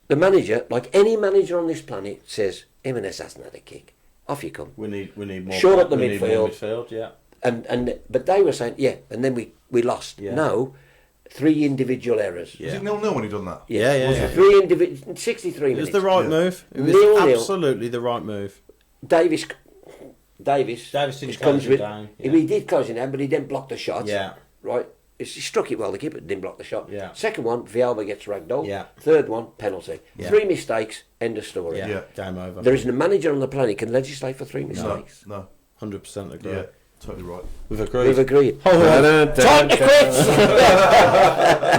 The manager, like any manager on this planet, says Jimenez hasn't had a kick. off you come. We need more. Shore up the we need more midfield. midfield, yeah. But they were saying, and then we lost. Yeah. No, 3 individual errors. Yeah. Was it 0-0 when he done that? Yeah. 3 individual, 63 It minutes. was the right move. It was 0-0. absolutely the right move. Davis didn't just close comes it with. down, yeah. He did close it down, but he didn't block the shot. Yeah. Right. He struck it well. The keeper didn't block the shot. Yeah. Second one, Villalba gets ragdolled. Yeah. Third one, penalty. Yeah. 3 mistakes. End of story. Yeah. Yeah. Game over. There isn't a manager on the planet who can legislate for 3 mistakes. No. 100% agree. Yeah. Totally right. We've agreed. We've agreed. Oh, Time to quit.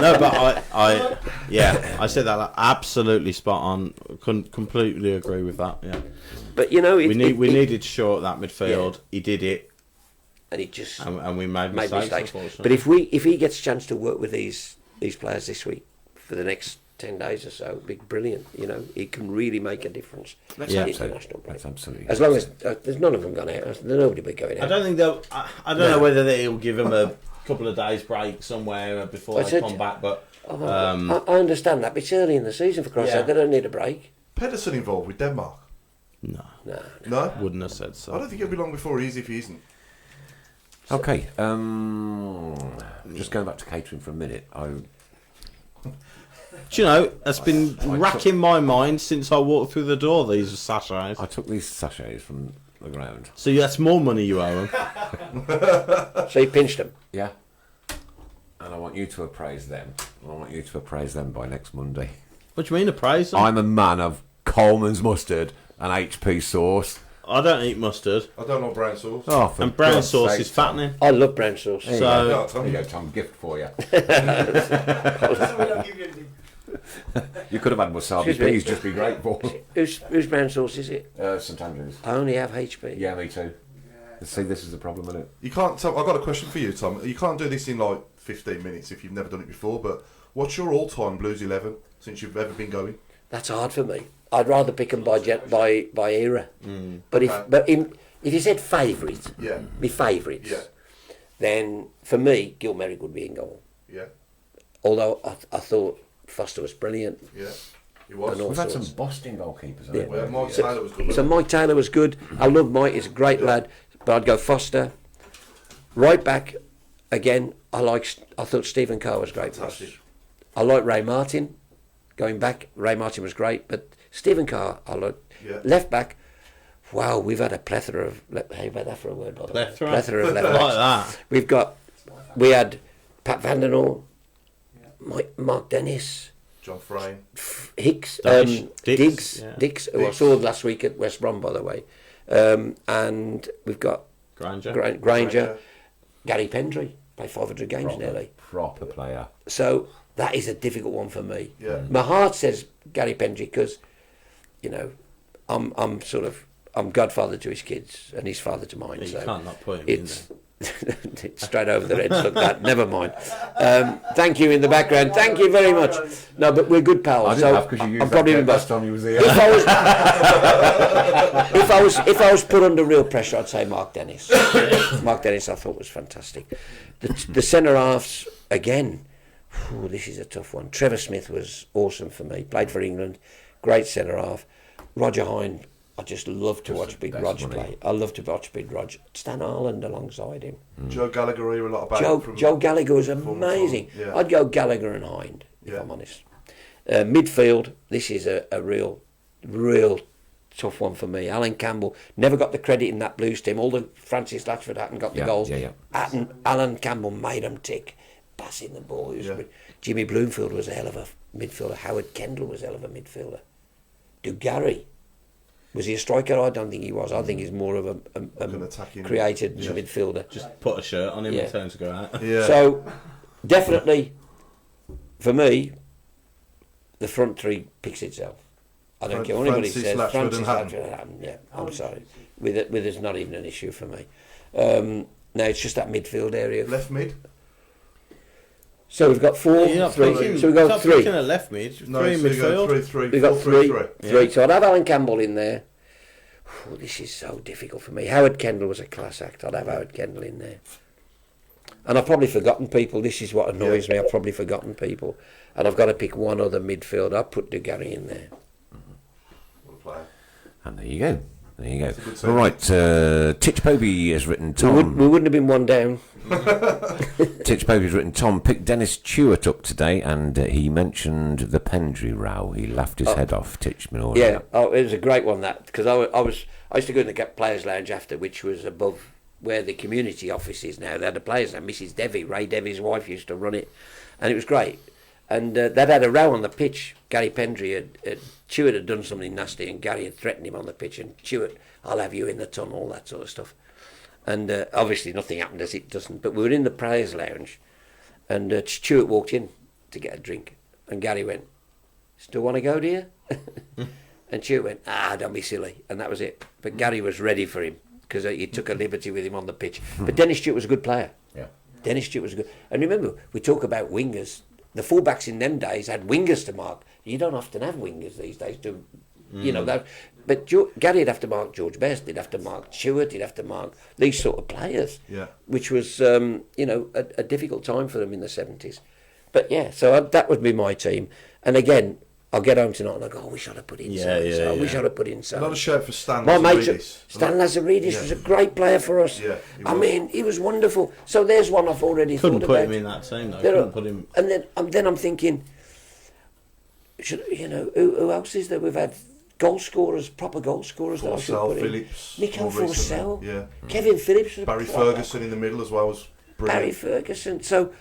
no, but I said that absolutely spot on. Couldn't completely agree with that. Yeah, But you know, we needed to short that midfield. Yeah. He did it, and he just and we made made mistakes. mistakes. But if he gets a chance to work with these players this week for the next 10 days or so, it'd be brilliant. You know, he can really make a difference. Let's Yeah. hope so. International break. Let's absolutely. As long as there's none of them gone out, nobody will be going I out. don't think they'll. I don't know whether he'll give him a couple of days break somewhere before I they said- come back. But I understand that, but it's early in the season for Christ's Yeah. sake. They don't need a break. Pedersen involved with Denmark? no, No. No? wouldn't have said I so. don't think it'll be long before he is if he isn't. Okay. Just going back to catering for a minute. Do you know, it's been racking my mind since I walked through the door. These sachets. I took these sachets from the ground. So that's more money you owe him. So he pinched them. Yeah. And I want you to appraise them. I want you to appraise them by next Monday. What do you mean appraise them? I'm a man of Coleman's mustard and HP sauce. I don't eat mustard, I don't know brown sauce. Oh, for and brown God's sauce sake, is fattening. I love brown sauce. There you So- go. No, Tom, There you go, Tom. Gift for you. So we don't give you anything. You could have had wasabi Excuse me. peas. Just be grateful. Whose brown sauce is it? St Andrews. I only have HP. Yeah, me too. See, this is the problem, isn't it? You can't. Tom, I've got a question for you, Tom. You can't do this in like 15 minutes if you've never done it before. But what's your all-time Blues 11 since you've ever been going? That's hard for me. I'd rather pick them by era. But Okay. if you said favourite, Yeah. my favourites, Yeah. then for me, Gil Merrick would be in goal. Yeah. Although I thought Foster was brilliant. Yeah. He was. And all We've had sorts. some Boston goalkeepers, haven't Yeah. we? Well, Mike Taylor was good. So Mike Taylor was good. I love Mike. He's a great lad. But I'd go Foster. Right back, again, I thought Stephen Carr was great for us. Fantastic. I like Ray Martin. Going back, Ray Martin was great. But Stephen Carr, I like. Yeah. Left back, wow, we've had a plethora of... How about that for a word, by the way? Plethora? Plethora of left Like backs. that. We had Pat Vandenor, Mark Dennis, John Frame. Hicks, Dix, yeah. Dix, who I Dix. saw last week at West Brom, by the way. And we've got Granger. Granger, Gary Pendry, played 500 games nearly. Proper player. So that is a difficult one for me. Yeah. My heart says Gary Pendry because, you know, I'm godfather to his kids and he's father to mine. You so can't not put him in it's it's straight over the Reds. Look, that never mind. Thank you in the background. Thank you very much. No, but we're good pals. I didn't so have because you used I'm that probably bit in last time you was here. if I was put under real pressure, I'd say Mark Dennis. Mark Dennis, I thought was fantastic. The centre halves again. Whew, this is a tough one. Trevor Smith was awesome for me. Played for England, great centre half. Roger Hine, I just love to watch Big best, Rog wasn't he? play. I love to watch Big Rog. Stan Harland alongside him. Joe Gallagher, I hear a lot about. Joe Gallagher was from- amazing. yeah. I'd go Gallagher and Hind, if Yeah. I'm honest. Midfield, this is a real tough one for me. Alan Campbell never got the credit in that Blues team. Although Francis Latchford hadn't got the Yeah, goals. yeah. Alan Campbell made them tick, passing the ball. He was Yeah. good. Jimmy Bloomfield was a hell of a midfielder. Howard Kendall was a hell of a midfielder. Dugarry, was he a striker? I don't think he was. I think he's more of An attacking created midfielder. Just put a shirt on him Yeah. and tell him to go out. Yeah. So, definitely, for me, the front three picks itself. I don't care what anybody Francis, says. Latchford Francis and Hatton. Latchford and Hatton. Yeah, I'm sorry. With it's not even an issue for me. No, it's just that midfield area. Left mid. So we've got four, You're not three. picking- So we've you're got not three. picking a left mid. No, Three so you go midfield. 3-3. We've got 4-3-3. three. So I'd have Alan Campbell in there. Oh, this is so difficult for me. Howard Kendall was a class act. I'd have Howard Kendall in there. And I've probably forgotten people. This is what annoys me. I've probably forgotten people. And I've got to pick one other midfield. I'll put Dugarry in there. What a player. And there you go. There you It's a good go. All right, Titch Povey has written Tom. We wouldn't have been one down. Titch Povey's written Tom picked Dennis Stewart up today, and he mentioned the Pendry row. He laughed his head off. Titch Minora. Yeah, it was a great one, that, because I used to go in the Players' Lounge after, which was above where the community office is now. They had a Players' Lounge. Mrs. Devi, Ray Devi's wife, used to run it, and it was great. And they'd had a row on the pitch. Gary Pendry Stewart had done something nasty, and Gary had threatened him on the pitch, and Stewart, I'll have you in the tunnel, all that sort of stuff. And obviously nothing happened, as it doesn't. But we were in the Players' Lounge, and Stewart walked in to get a drink, and Gary went, "Still want to go, dear?" And Stewart went, "Don't be silly," and that was it. But Gary was ready for him, because he took a liberty with him on the pitch. But Dennis Stewart was a good player. Yeah. Dennis Stewart was good. And remember, we talk about wingers. The fullbacks in them days had wingers to mark. You don't often have wingers these days, you know that. But Gary'd have to mark George Best. He'd have to mark Stewart. He'd have to mark these sort of players. Yeah. Which was, a difficult time for them in the 70s. But yeah, so that would be my team. And again, I'll get home tonight and I go, I wish I'd have put in so. I wish I'd have put in so. Not a shout for Stan My mate, Lazaridis. Stan Lazaridis was a great player for us. Yeah, I mean, he was wonderful. So there's one I've already Couldn't thought put about. him in that team though. There Couldn't are- put him. And then I'm thinking, who else is there? We've had goal scorers, proper goal scorers. that I should Forsell, put in. Phillips. Nico more recently. Forsell. Yeah. Kevin Phillips. Was Barry proper. Ferguson in the middle as well was brilliant. Barry Ferguson. So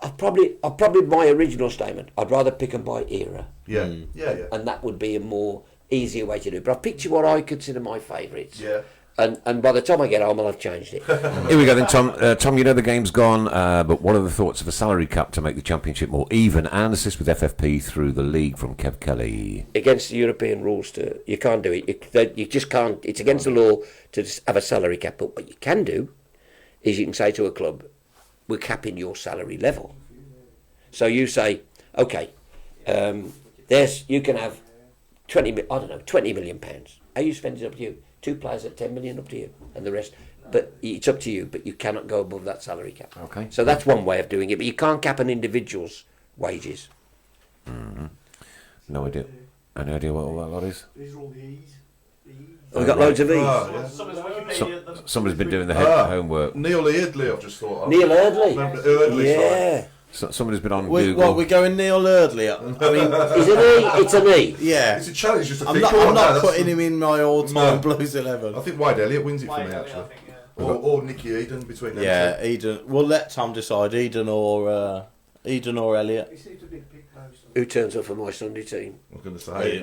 I'll probably my original statement. I'd rather pick them by era, Yeah. Yeah. and that would be a more easier way to do it. But I've picked you what I consider my favourites. Yeah. And by the time I get home, I'll have changed it. Here we go then, Tom. Tom, you know the game's gone, but what are the thoughts of a salary cap to make the championship more even and assist with FFP through the league from Kev Kelly? Against the European rules, you can't do it. You just can't. It's against the law to just have a salary cap. But what you can do is you can say to a club, we're capping your salary level. So you say, okay, you can have 20 million pounds. How you spend it up to you. 2 players at 10 million, up to you, and the rest. But it's up to you. But you cannot go above that salary cap. Okay. So that's one way of doing it. But you can't cap an individual's wages. No idea. Any idea what all that lot is? These are all the E's. We've got loads of these. Yeah. Somebody's been doing the homework. Neil Eardley, I've just thought of. Neil Eardley. Remember Eardley, sorry. Yeah. Somebody's been on What, Google. we're going Neil Eardley up? I mean, It's an E. It's an E. yeah. It's a challenge just to I'm think. not, Come I'm on, not that's putting the- him in my all-time No. Blues 11. I think Wade Elliott wins it for me, Wade Elliott, actually. I think, yeah. Or Nicky Eden between them. Yeah, Eden. We'll let Tom decide. Eden or Elliott. He seems to be picked most of Who turns up for my Sunday team? I was going to say.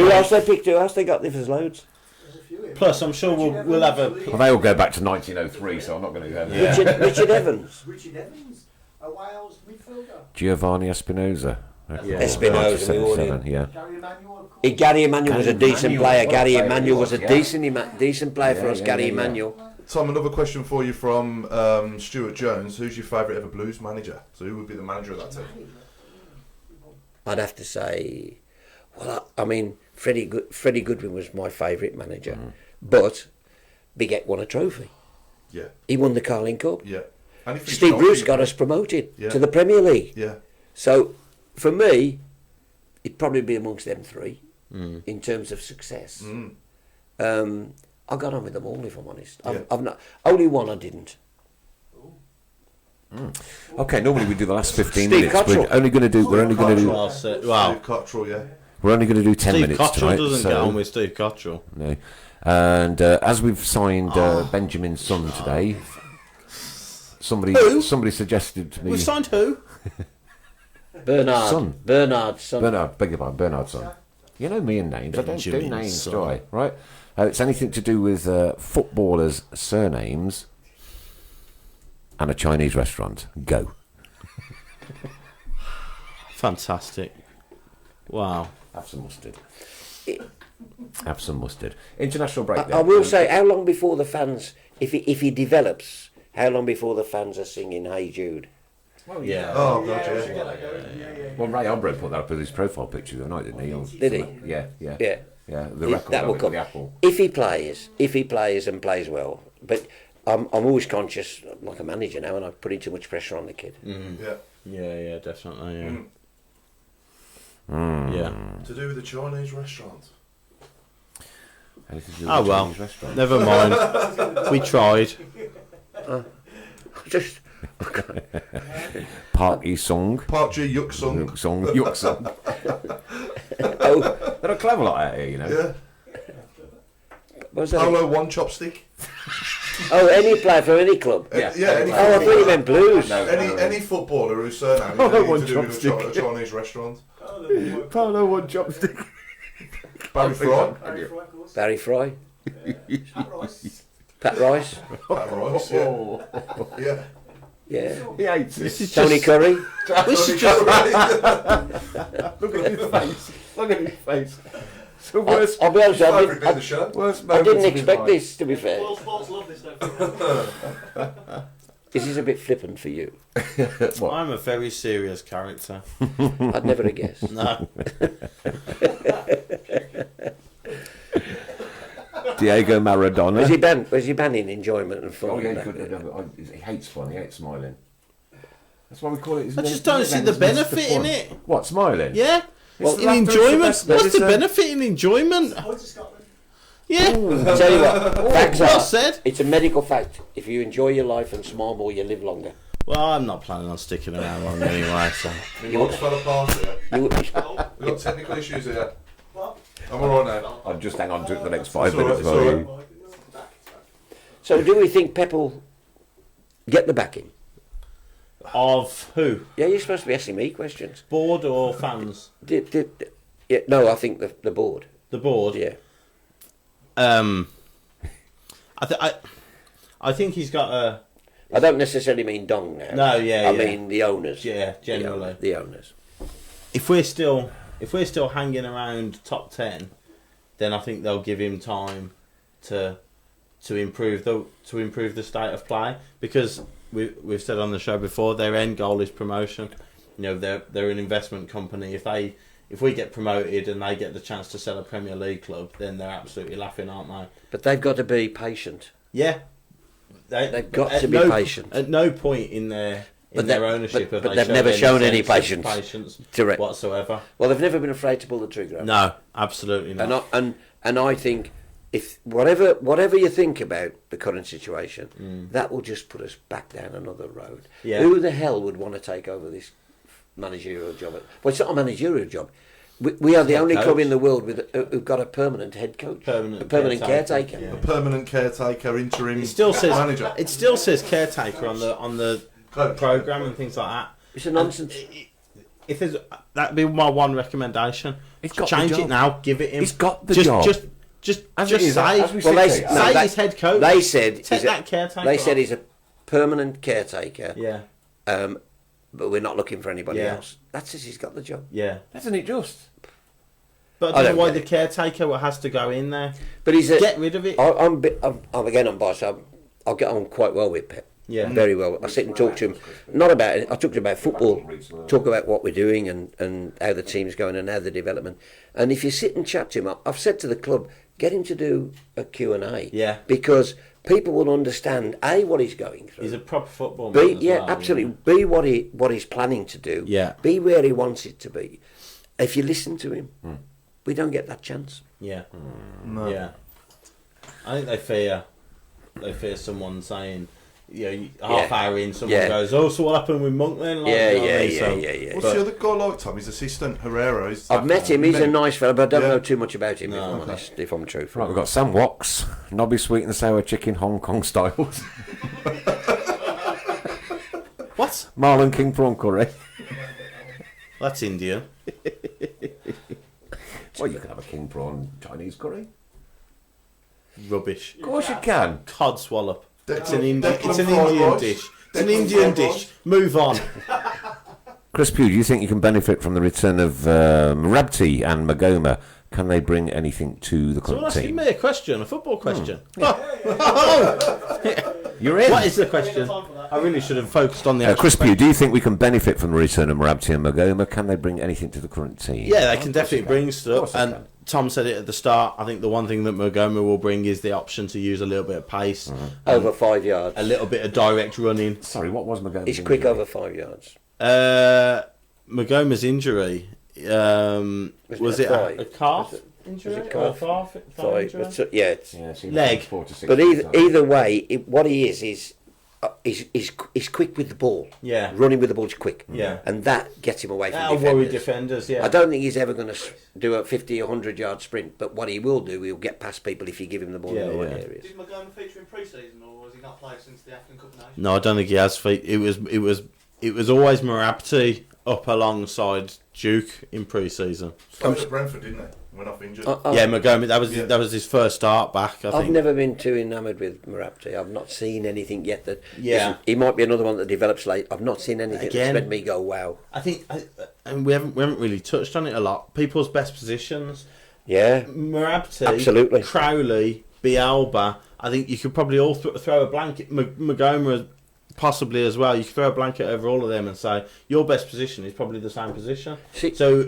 Who else they picked? Who else they got? There's loads. There's a few here. Plus, I'm sure we'll have a. Well, they all go back to 1903, so I'm not going to go there. Yeah. Richard Evans. Richard Evans, a Wales midfielder. Giovanni Espinosa. Yeah. Espinosa, we all 77, knew. yeah. Gary Emanuel, of course. Gary Emanuel was a Gary decent Emanuel, player. what a Gary player Emanuel he was a was, decent player for Yeah, us. yeah, Gary yeah, yeah. Emanuel. Tom, another question for you from Stuart Jones. Who's your favourite ever Blues manager? So who would be the manager of that team? I'd have to say, I mean, Freddie Goodwin was my favourite manager, but Big Eck won a trophy. Yeah. He won the Carling Cup. Yeah. And if Steve Bruce got us promoted Yeah. to the Premier League. Yeah. So, for me, it'd probably be amongst them three in terms of success. I got on with them all, if I'm honest. Yeah. I've not only one I didn't. Okay, normally we do the last 15 Steve minutes. Cottrell. We're only going to do 10 Steve minutes Cottrell tonight. doesn't so, get on with Steve Cottrell. No. And as we've signed Benjamin's son today, somebody suggested to me. We've signed who? Bernard's son. Bernard, beg your pardon, Bernard's son. You know me and names. I don't do Benjamin's names, son. do I? Right? It's anything to do with footballers' surnames and a Chinese restaurant. Go. Fantastic. Wow. Have some mustard. Have some mustard. International break. then. I will say, how long before the fans, if he develops, how long before the fans are singing "Hey Jude"? Yeah. Oh, Yeah, God, we should yeah. get that going. Yeah. Well, Ray Albrecht put that up with his profile picture the other night, didn't he? Did he? Yeah. Yeah. The record that will with come. the apple. If he plays and plays well, but I'm always conscious, like a manager now, and I'm putting too much pressure on the kid. Yeah. Yeah, definitely. Yeah. Yeah. To do with the Chinese restaurant. Anything to do Oh with a well, Chinese restaurant? never mind. We tried. Just Park E Song. Part G Yuk Sung. Yuk Song. Yuk Song. oh, They're a clever lot out here, you know. Yeah. what was that? Polo One Chopstick. Oh, any player from any club. Yeah. Yeah. Any, Oh, I thought you meant Blues. No, any footballer whose surname is Polo anything One to do with Chopstick. a Chinese restaurant. Polo One Chopstick. Barry Fry. Very fry, of course. Barry Fry, Pat Rice. Pat Rice, Pat Rice. Yeah. Oh. Yeah. yeah, He hates This it. is Tony just, Curry. This is just. Look at his face. Look at his face. It's the worst, I'll be honest, Favourite bit of the show. worst I moment didn't of his expect life. this, to be fair. World sports love this, don't they? This is a bit flippant for you. I'm a very serious character. I'd never have guessed. No. Diego Maradona. Was he banning enjoyment and fun? Oh, yeah, and he, that? could, he hates fun. He hates smiling. That's why we call it. I just don't see the benefit in it. What, smiling? Yeah. Well, in laughter is the enjoyment. best What's the medicine. benefit in enjoyment? Point to Scotland. Yeah. I'll tell you what, facts Well are, said. it's a medical fact. If you enjoy your life and smile more, you live longer. Well, I'm not planning on sticking around long anyway, so. My mum's fell apart here. You, We've got technical issues here. What? I'm alright now. I'll just hang on to it for the next 5 It's all right, minutes. it's all while right. you- so do we think Pep will get the backing? Of who? Yeah, you're supposed to be asking me questions. Board or fans? Yeah, no, I think the board. The board? Yeah. I think he's got a. I don't necessarily mean Dong now. No, yeah, I yeah. mean the owners. Yeah, generally. The owners. If we're still hanging around top 10, then I think they'll give him time to improve the state of play, because we've said on the show before, their end goal is promotion. You know, they're an investment company. If we get promoted and they get the chance to sell a Premier League club, then they're absolutely laughing, aren't they? But they've got to be patient. Yeah, They've got at to be patient. At no point in their ownership have but they they've never shown any sense of patience. Correct. whatsoever. Well, they've never been afraid to pull the trigger. No, absolutely not. And I think if whatever you think about the current situation, that will just put us back down another road. Yeah. Who the hell would want to take over this managerial job? Well, it's not a managerial job. We are the only Head club coach. in the world who've got a permanent head coach, Permanent a permanent caretaker, caretaker. yeah. A permanent caretaker, interim It still says manager. It still says caretaker on the program and things like that. It's a nonsense. If there's that'd be my one recommendation. He's got the Change job. it now. Give it him. He's got the just, job. Just As it is, say. as we Well, sit here. say he's head coach. They said Take that caretaker They said off. he's a permanent caretaker. Yeah, But we're not looking for anybody Yeah. else. That says he's got the job. yeah. Isn't it just? But I I don't don't know why get the it. caretaker has to go in there. But he's a. Get rid of it. I'm biased. I'll get on quite well with Pep. Yeah. Very well. I sit and talk to him, not about it. I talk to him about football, talk about what we're doing and how the team's going and how the development. And if you sit and chat to him, I've said to the club, get him to do a Q&A. Yeah. Because people will understand A, what he's going through. He's a proper football B, man. as yeah, well, absolutely. B, what he's planning to do. Yeah. B, where he wants it to be. If you listen to him, we don't get that chance. Yeah. No. Yeah. I think they fear someone saying, half hour in, someone Yeah. goes, "Oh, so what happened with Monk then?" Like, Yeah, you know what I yeah, mean? yeah, So- yeah, yeah. What's the other guy like, Tom? His assistant, Herrera. I've met him. He's a nice fella, but I don't Yeah. know too much about him, No, if I'm okay. honest, if I'm truthful. Right, we've got Sam Woks, Nobby Sweet and Sour Chicken Hong Kong styles. What? Marlon King Prawn Curry. That's Indian. Well, you can have a King Prawn Chinese curry. Rubbish. Of course you can. Cod swallop. It's an Declan Indian fried rice. dish. It's an Declan Indian fried dish. rice. Move on. Chris Pugh, do you think you can benefit from the return of Rabti and Magoma? Can they bring anything to the Someone current asking team? me a question, a football question. You're in. What is the question? I really should have focused on the actual Chris Pugh, question. do you think we can benefit from the return of Rabti and Magoma? Can they bring anything to the current team? Yeah, they can definitely bring Of stuff. course they And can. Tom said it at the start. I think the one thing that Magoma will bring is the option to use a little bit of pace, Over 5 yards. a little bit of direct running. Sorry, what was Magoma? He's quick over 5 yards. Magoma's injury, was it it a thigh? a calf? injury it or calf? thigh injury? But, yeah, it's, Yeah, so Leg. 4 to 6 but weeks, either way, what he is he's quick with the ball. Yeah. Running with the ball is quick. Yeah. And that gets him away from That'll defenders. worry defenders, yeah. I don't think he's ever going to do a 50 or 100 yard sprint, but what he will do, he'll get past people if you give him the ball in the right areas. Did Montgomery feature in pre-season, or has he not played since the African Cup of Nations? No, I don't think he has feet. It was always Marabti up alongside Duke in pre-season. Started at Brentford, didn't he? Went off injured. Yeah, Montgomery. That was his first start back. I think. I've never been too enamoured with Marabti. I've not seen anything yet that. Yeah. Listen, he might be another one that develops late. I've not seen anything Again. that's made me go wow. I think, and we haven't really touched on it a lot. People's best positions. Yeah. Marabti, Absolutely. Crowley, Bialba. I think you could probably all throw a blanket. Montgomery possibly as well. You could throw a blanket over all of them and say your best position is probably the same position. So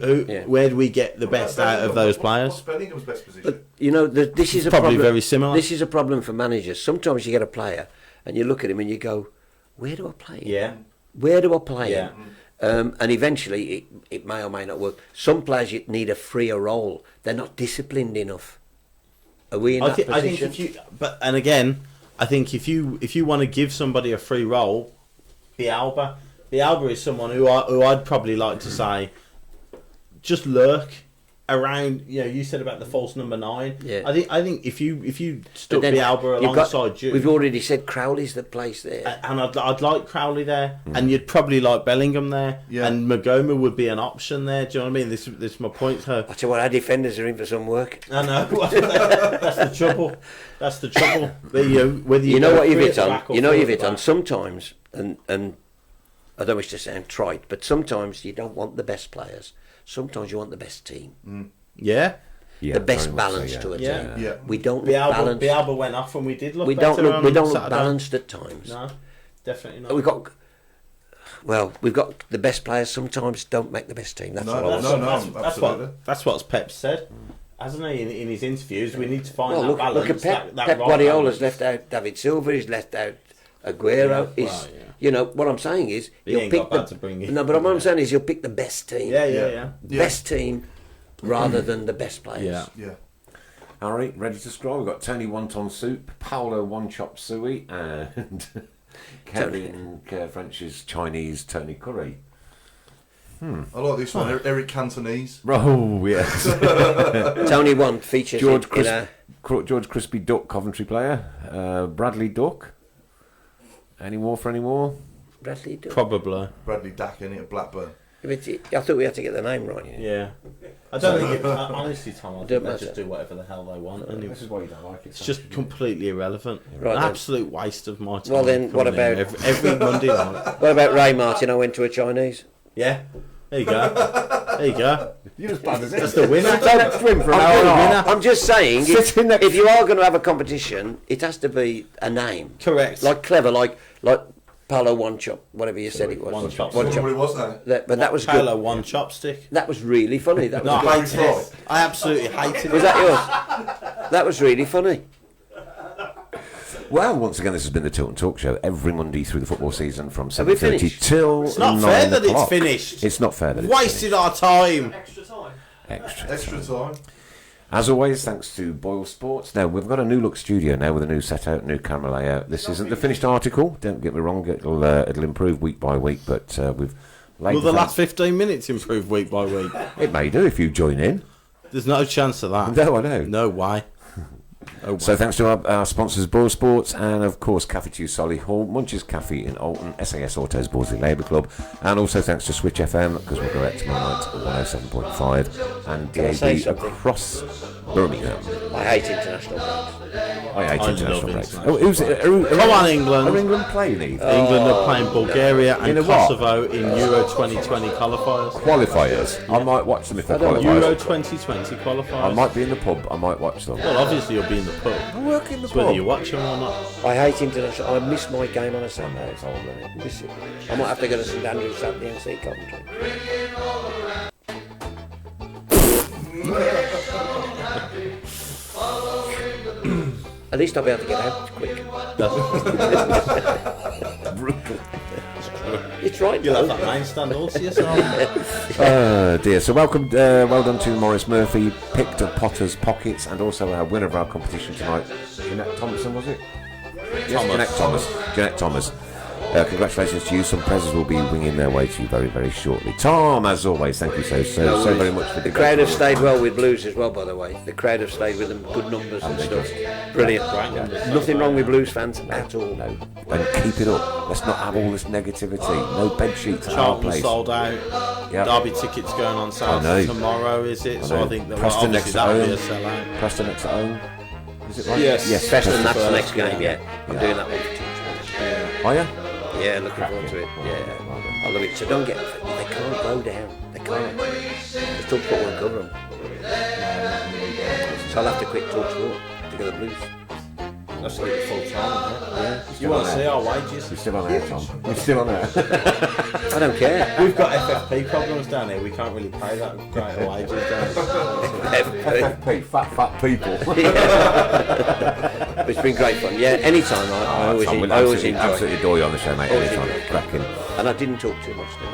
where do we get the best out of those players? What's Bellingham's best position? But you know, this is a Probably problem. very similar. This is a problem for managers. Sometimes you get a player and you look at him and you go, "Where do I play him? Yeah. Where do I play Yeah. him?" And eventually, it may or may not work. Some players you need a freer role. They're not disciplined enough. Are we in that position? I think if you, I think if you want to give somebody a free role, Bialba is someone who I'd probably like to say, just lurk around. You know, you said about the false number 9. Yeah. I think if you stuck then Bialba you've got- alongside Jude, We've already said Crowley's the place there. and I'd like Crowley there, and you'd probably like Bellingham there, Yeah. and Montgomery would be an option there. Do you know what I mean? This is my point. I tell you what, our defenders are in for some work. I know. That's the trouble. That's the trouble. Whether You know go what you've three hit at the on. back or You know four what at you've the hit on. back. Sometimes, and I don't wish to sound trite, but sometimes you don't want the best players. Sometimes you want the best team, Yeah. Yeah, the best very much so, balance yeah. to a Yeah. team. Yeah. We don't look balanced. Bialba went off and we did look We better don't on look Saturday. balanced at times. No, definitely not. We've got the best players. Sometimes don't make the best team. That's No, all I was no, saying. no. That's absolutely. what Pep said, hasn't he? In his interviews, we need to find Well, that look balance. at Pep. that Pep right Guardiola's balance. left out David Silva. He's left out Aguero. Yeah, He's, well, yeah. you know what I'm saying is He he'll ain't pick got the that to bring in. no, but what I'm saying is he'll pick the best team. Yeah. Best team rather than the best players. Yeah. Yeah. All right, ready to scroll. We've got Tony Wonton Soup, Paolo One Chop Suey, and Kevin French's Chinese Tony Curry. I like this one. Eric Cantonese. Oh, yes. Tony One features George, in a George Crispy Duck, Coventry player. Bradley Duck. Any more for any more? Bradley. Duck. Probably. Bradley Dack in it at Blackburn. I thought we had to get the name right. Yeah. I don't think honestly, Tom, I think Don't they matter. just do whatever the hell they want. And This is why you don't like it. it's just completely irrelevant. Right An then. absolute waste of my time. Well then, what coming in about- every Monday night? What about Ray Martin? I went to a Chinese. Yeah. There you go. There you go. You're as bad as That's the winner. Don't swim for an hour and a half. I'm just saying, Sitting next- if you are going to have a competition, it has to be a name, Correct. like clever, like Paolo One Chop, whatever you said it was. One Chop. One What Chop. it was now? But that was Paolo good. One Chopstick. That was really funny. That No, was I good. hated it. I absolutely hated it. Was that yours? That was really funny. Well, once again, this has been the Tilton Talk Show every Monday through the football season from Have we 7:30 finished? till It's not 9 fair that it's o'clock. finished. It's not fair that it's Wasted our time. Extra time. finished. Extra time. As always, thanks to Boyle Sports. Now, we've got a new look studio now with a new setup, new camera layout. This isn't the finished article, don't get me wrong, it'll improve week by week, but we've laid Will the found- last 15 minutes improve week by week? It may do if you join in. There's no chance of that. No, I know. No way. Oh, So thanks to our sponsors, Boyle Sports, and of course Cafe 2 Solihull, Munch's Cafe in Alton, SAS Autos Borsley Labour Club, and also thanks to Switch FM, because we'll go out tomorrow night at 107.5, and Can I say DAB something? across Birmingham. I hate international breaks. I hate I international love breaks. international Come on, England. Are England playing Eve? England are playing Bulgaria In and a what? Kosovo in Euro 2020 qualifiers. Qualifiers. I might watch them if they're I don't qualifiers. Euro 2020 qualifiers. I might be in the pub. I might watch them. Well, obviously you'll be in the pub. I work in the It's whether pub. you watch them or not. I hate international. I miss my game on a Sunday. It's all I miss it. I might have to go to St Andrews Saturday and see Coventry. At least I'll be able to get out quick. Brutal. It's It's right. You'll have though. that main stand all to yourself. Oh dear. So welcome, well done to Maurice Murphy, picked of Potter's Pockets, and also our winner of our competition tonight, Jeanette Thompson, was it? Yes, Jeanette Thomas. Congratulations to you. Some prizes will be winging their way to you very, very shortly. Tom, as always, thank you so very much for The crowd have stayed well with Blues as well, by the way. The crowd have stayed with them, good numbers and stuff. Brilliant. Nothing wrong with Blues fans at all. No, and keep it up. Let's not have all this negativity. No bed sheets at our Charlton place. sold out. Yep. Derby tickets going on sale I know. tomorrow, is it? So know. I think that Preston obviously next that'll at be a home. sellout. Preston next at home. Is it right? Yes. Yes. Preston, that's the first, next game, yeah. I'm Yeah. doing that one for 2 months. Are you? Yeah, looking forward to it. Yeah, I love it. So don't get. They can't go down. They can't. The Talk Sport won't cover them. So I'll have to quit Talk Sport to go to the Blues. That's like full time, Yeah. You want to see our wages? You're still on there, Tom. You're still on there. I don't care. We've got FFP problems down here. We can't really pay that great wages down here. FFP, fat people. But it's been great fun. Yeah, anytime. I always, Tom, we'll I always enjoy. absolutely adore you on the show, mate. Always Anytime. enjoy. Cracking. And I didn't talk too much there.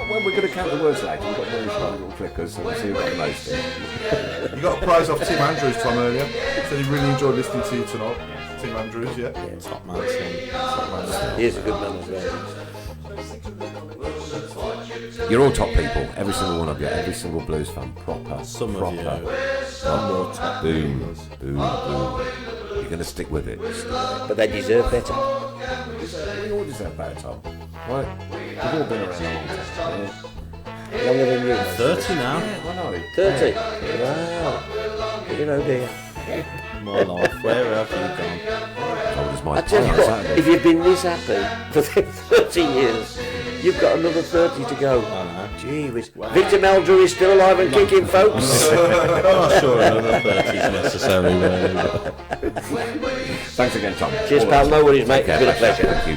When we're going to count the words later, we've got one of these little flickers, so we'll see who got the most in. You got a prize off Tim Andrews, Tom, earlier. Said he really enjoyed listening to you tonight. Tim Andrews, yeah. Top man, Tim. He is a good man as well. You're all top people, every single one of you, every single Blues fan, proper. Some proper. of you are more top. Boom, boom, boom. You're going to stick with it. But they deserve better. We all deserve better, Tom. Right? We've all been around a long time. Longer than you. 30 now. Why not? 30. Wow. You know, dear. My life. Where have you gone? Old as my I tell you pie on what, Saturday. if you've been this happy for 30 years, you've got another 30 to go. I know. Gee whiz. Victor Meldrew is still alive and kicking, folks. I'm not sure another 30 is necessary, really. Thanks again, Tom. Cheers, pal. No worries, mate. It's been a pleasure. Thank you.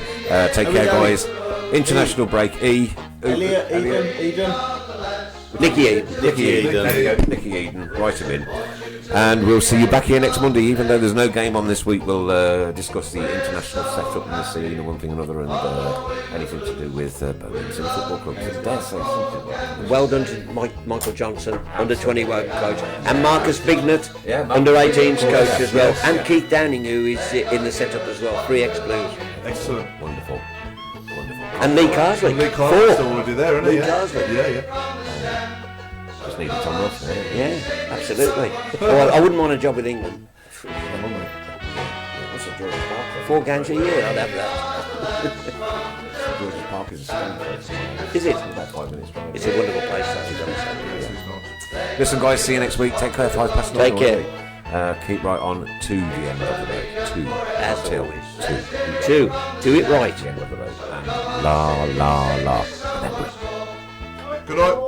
Take care, guys. International break. Elliot, Eden. Nicky Eden. Nicky Eden. Nicky Eden. Write him in. And we'll see you back here next Monday. Even though there's no game on this week, we'll discuss the international setup and the scene and one thing and another, and anything to do with Birmingham City Football Club. So dare say something. Well done to Michael Johnson, under 21 coach, and Marcus Bignett, Yeah, Marcus under 18s Bignett, coach as well, yes, and yeah. Keith Downing, who is in the setup as well, 3 ex-Blues, Excellent. Wonderful. and Lee Carsley, Lee Carter's 4. already there, isn't he? Lee Yeah. Carsley. Yeah. Just needed Tom Ross there. Yeah, absolutely. Oh, I wouldn't want a job with England. What's up, George's Park? 4 games a year, I'd have that. George's Park is a stone place. Is it? About 5 minutes drive. It's a wonderful place, that is. Listen, guys, see you next week. Take care. 9:05. Take care. Keep right on to the end of the road. As Till always. 2. 2. Do it right. The end of the road. And la, la, la. Good night.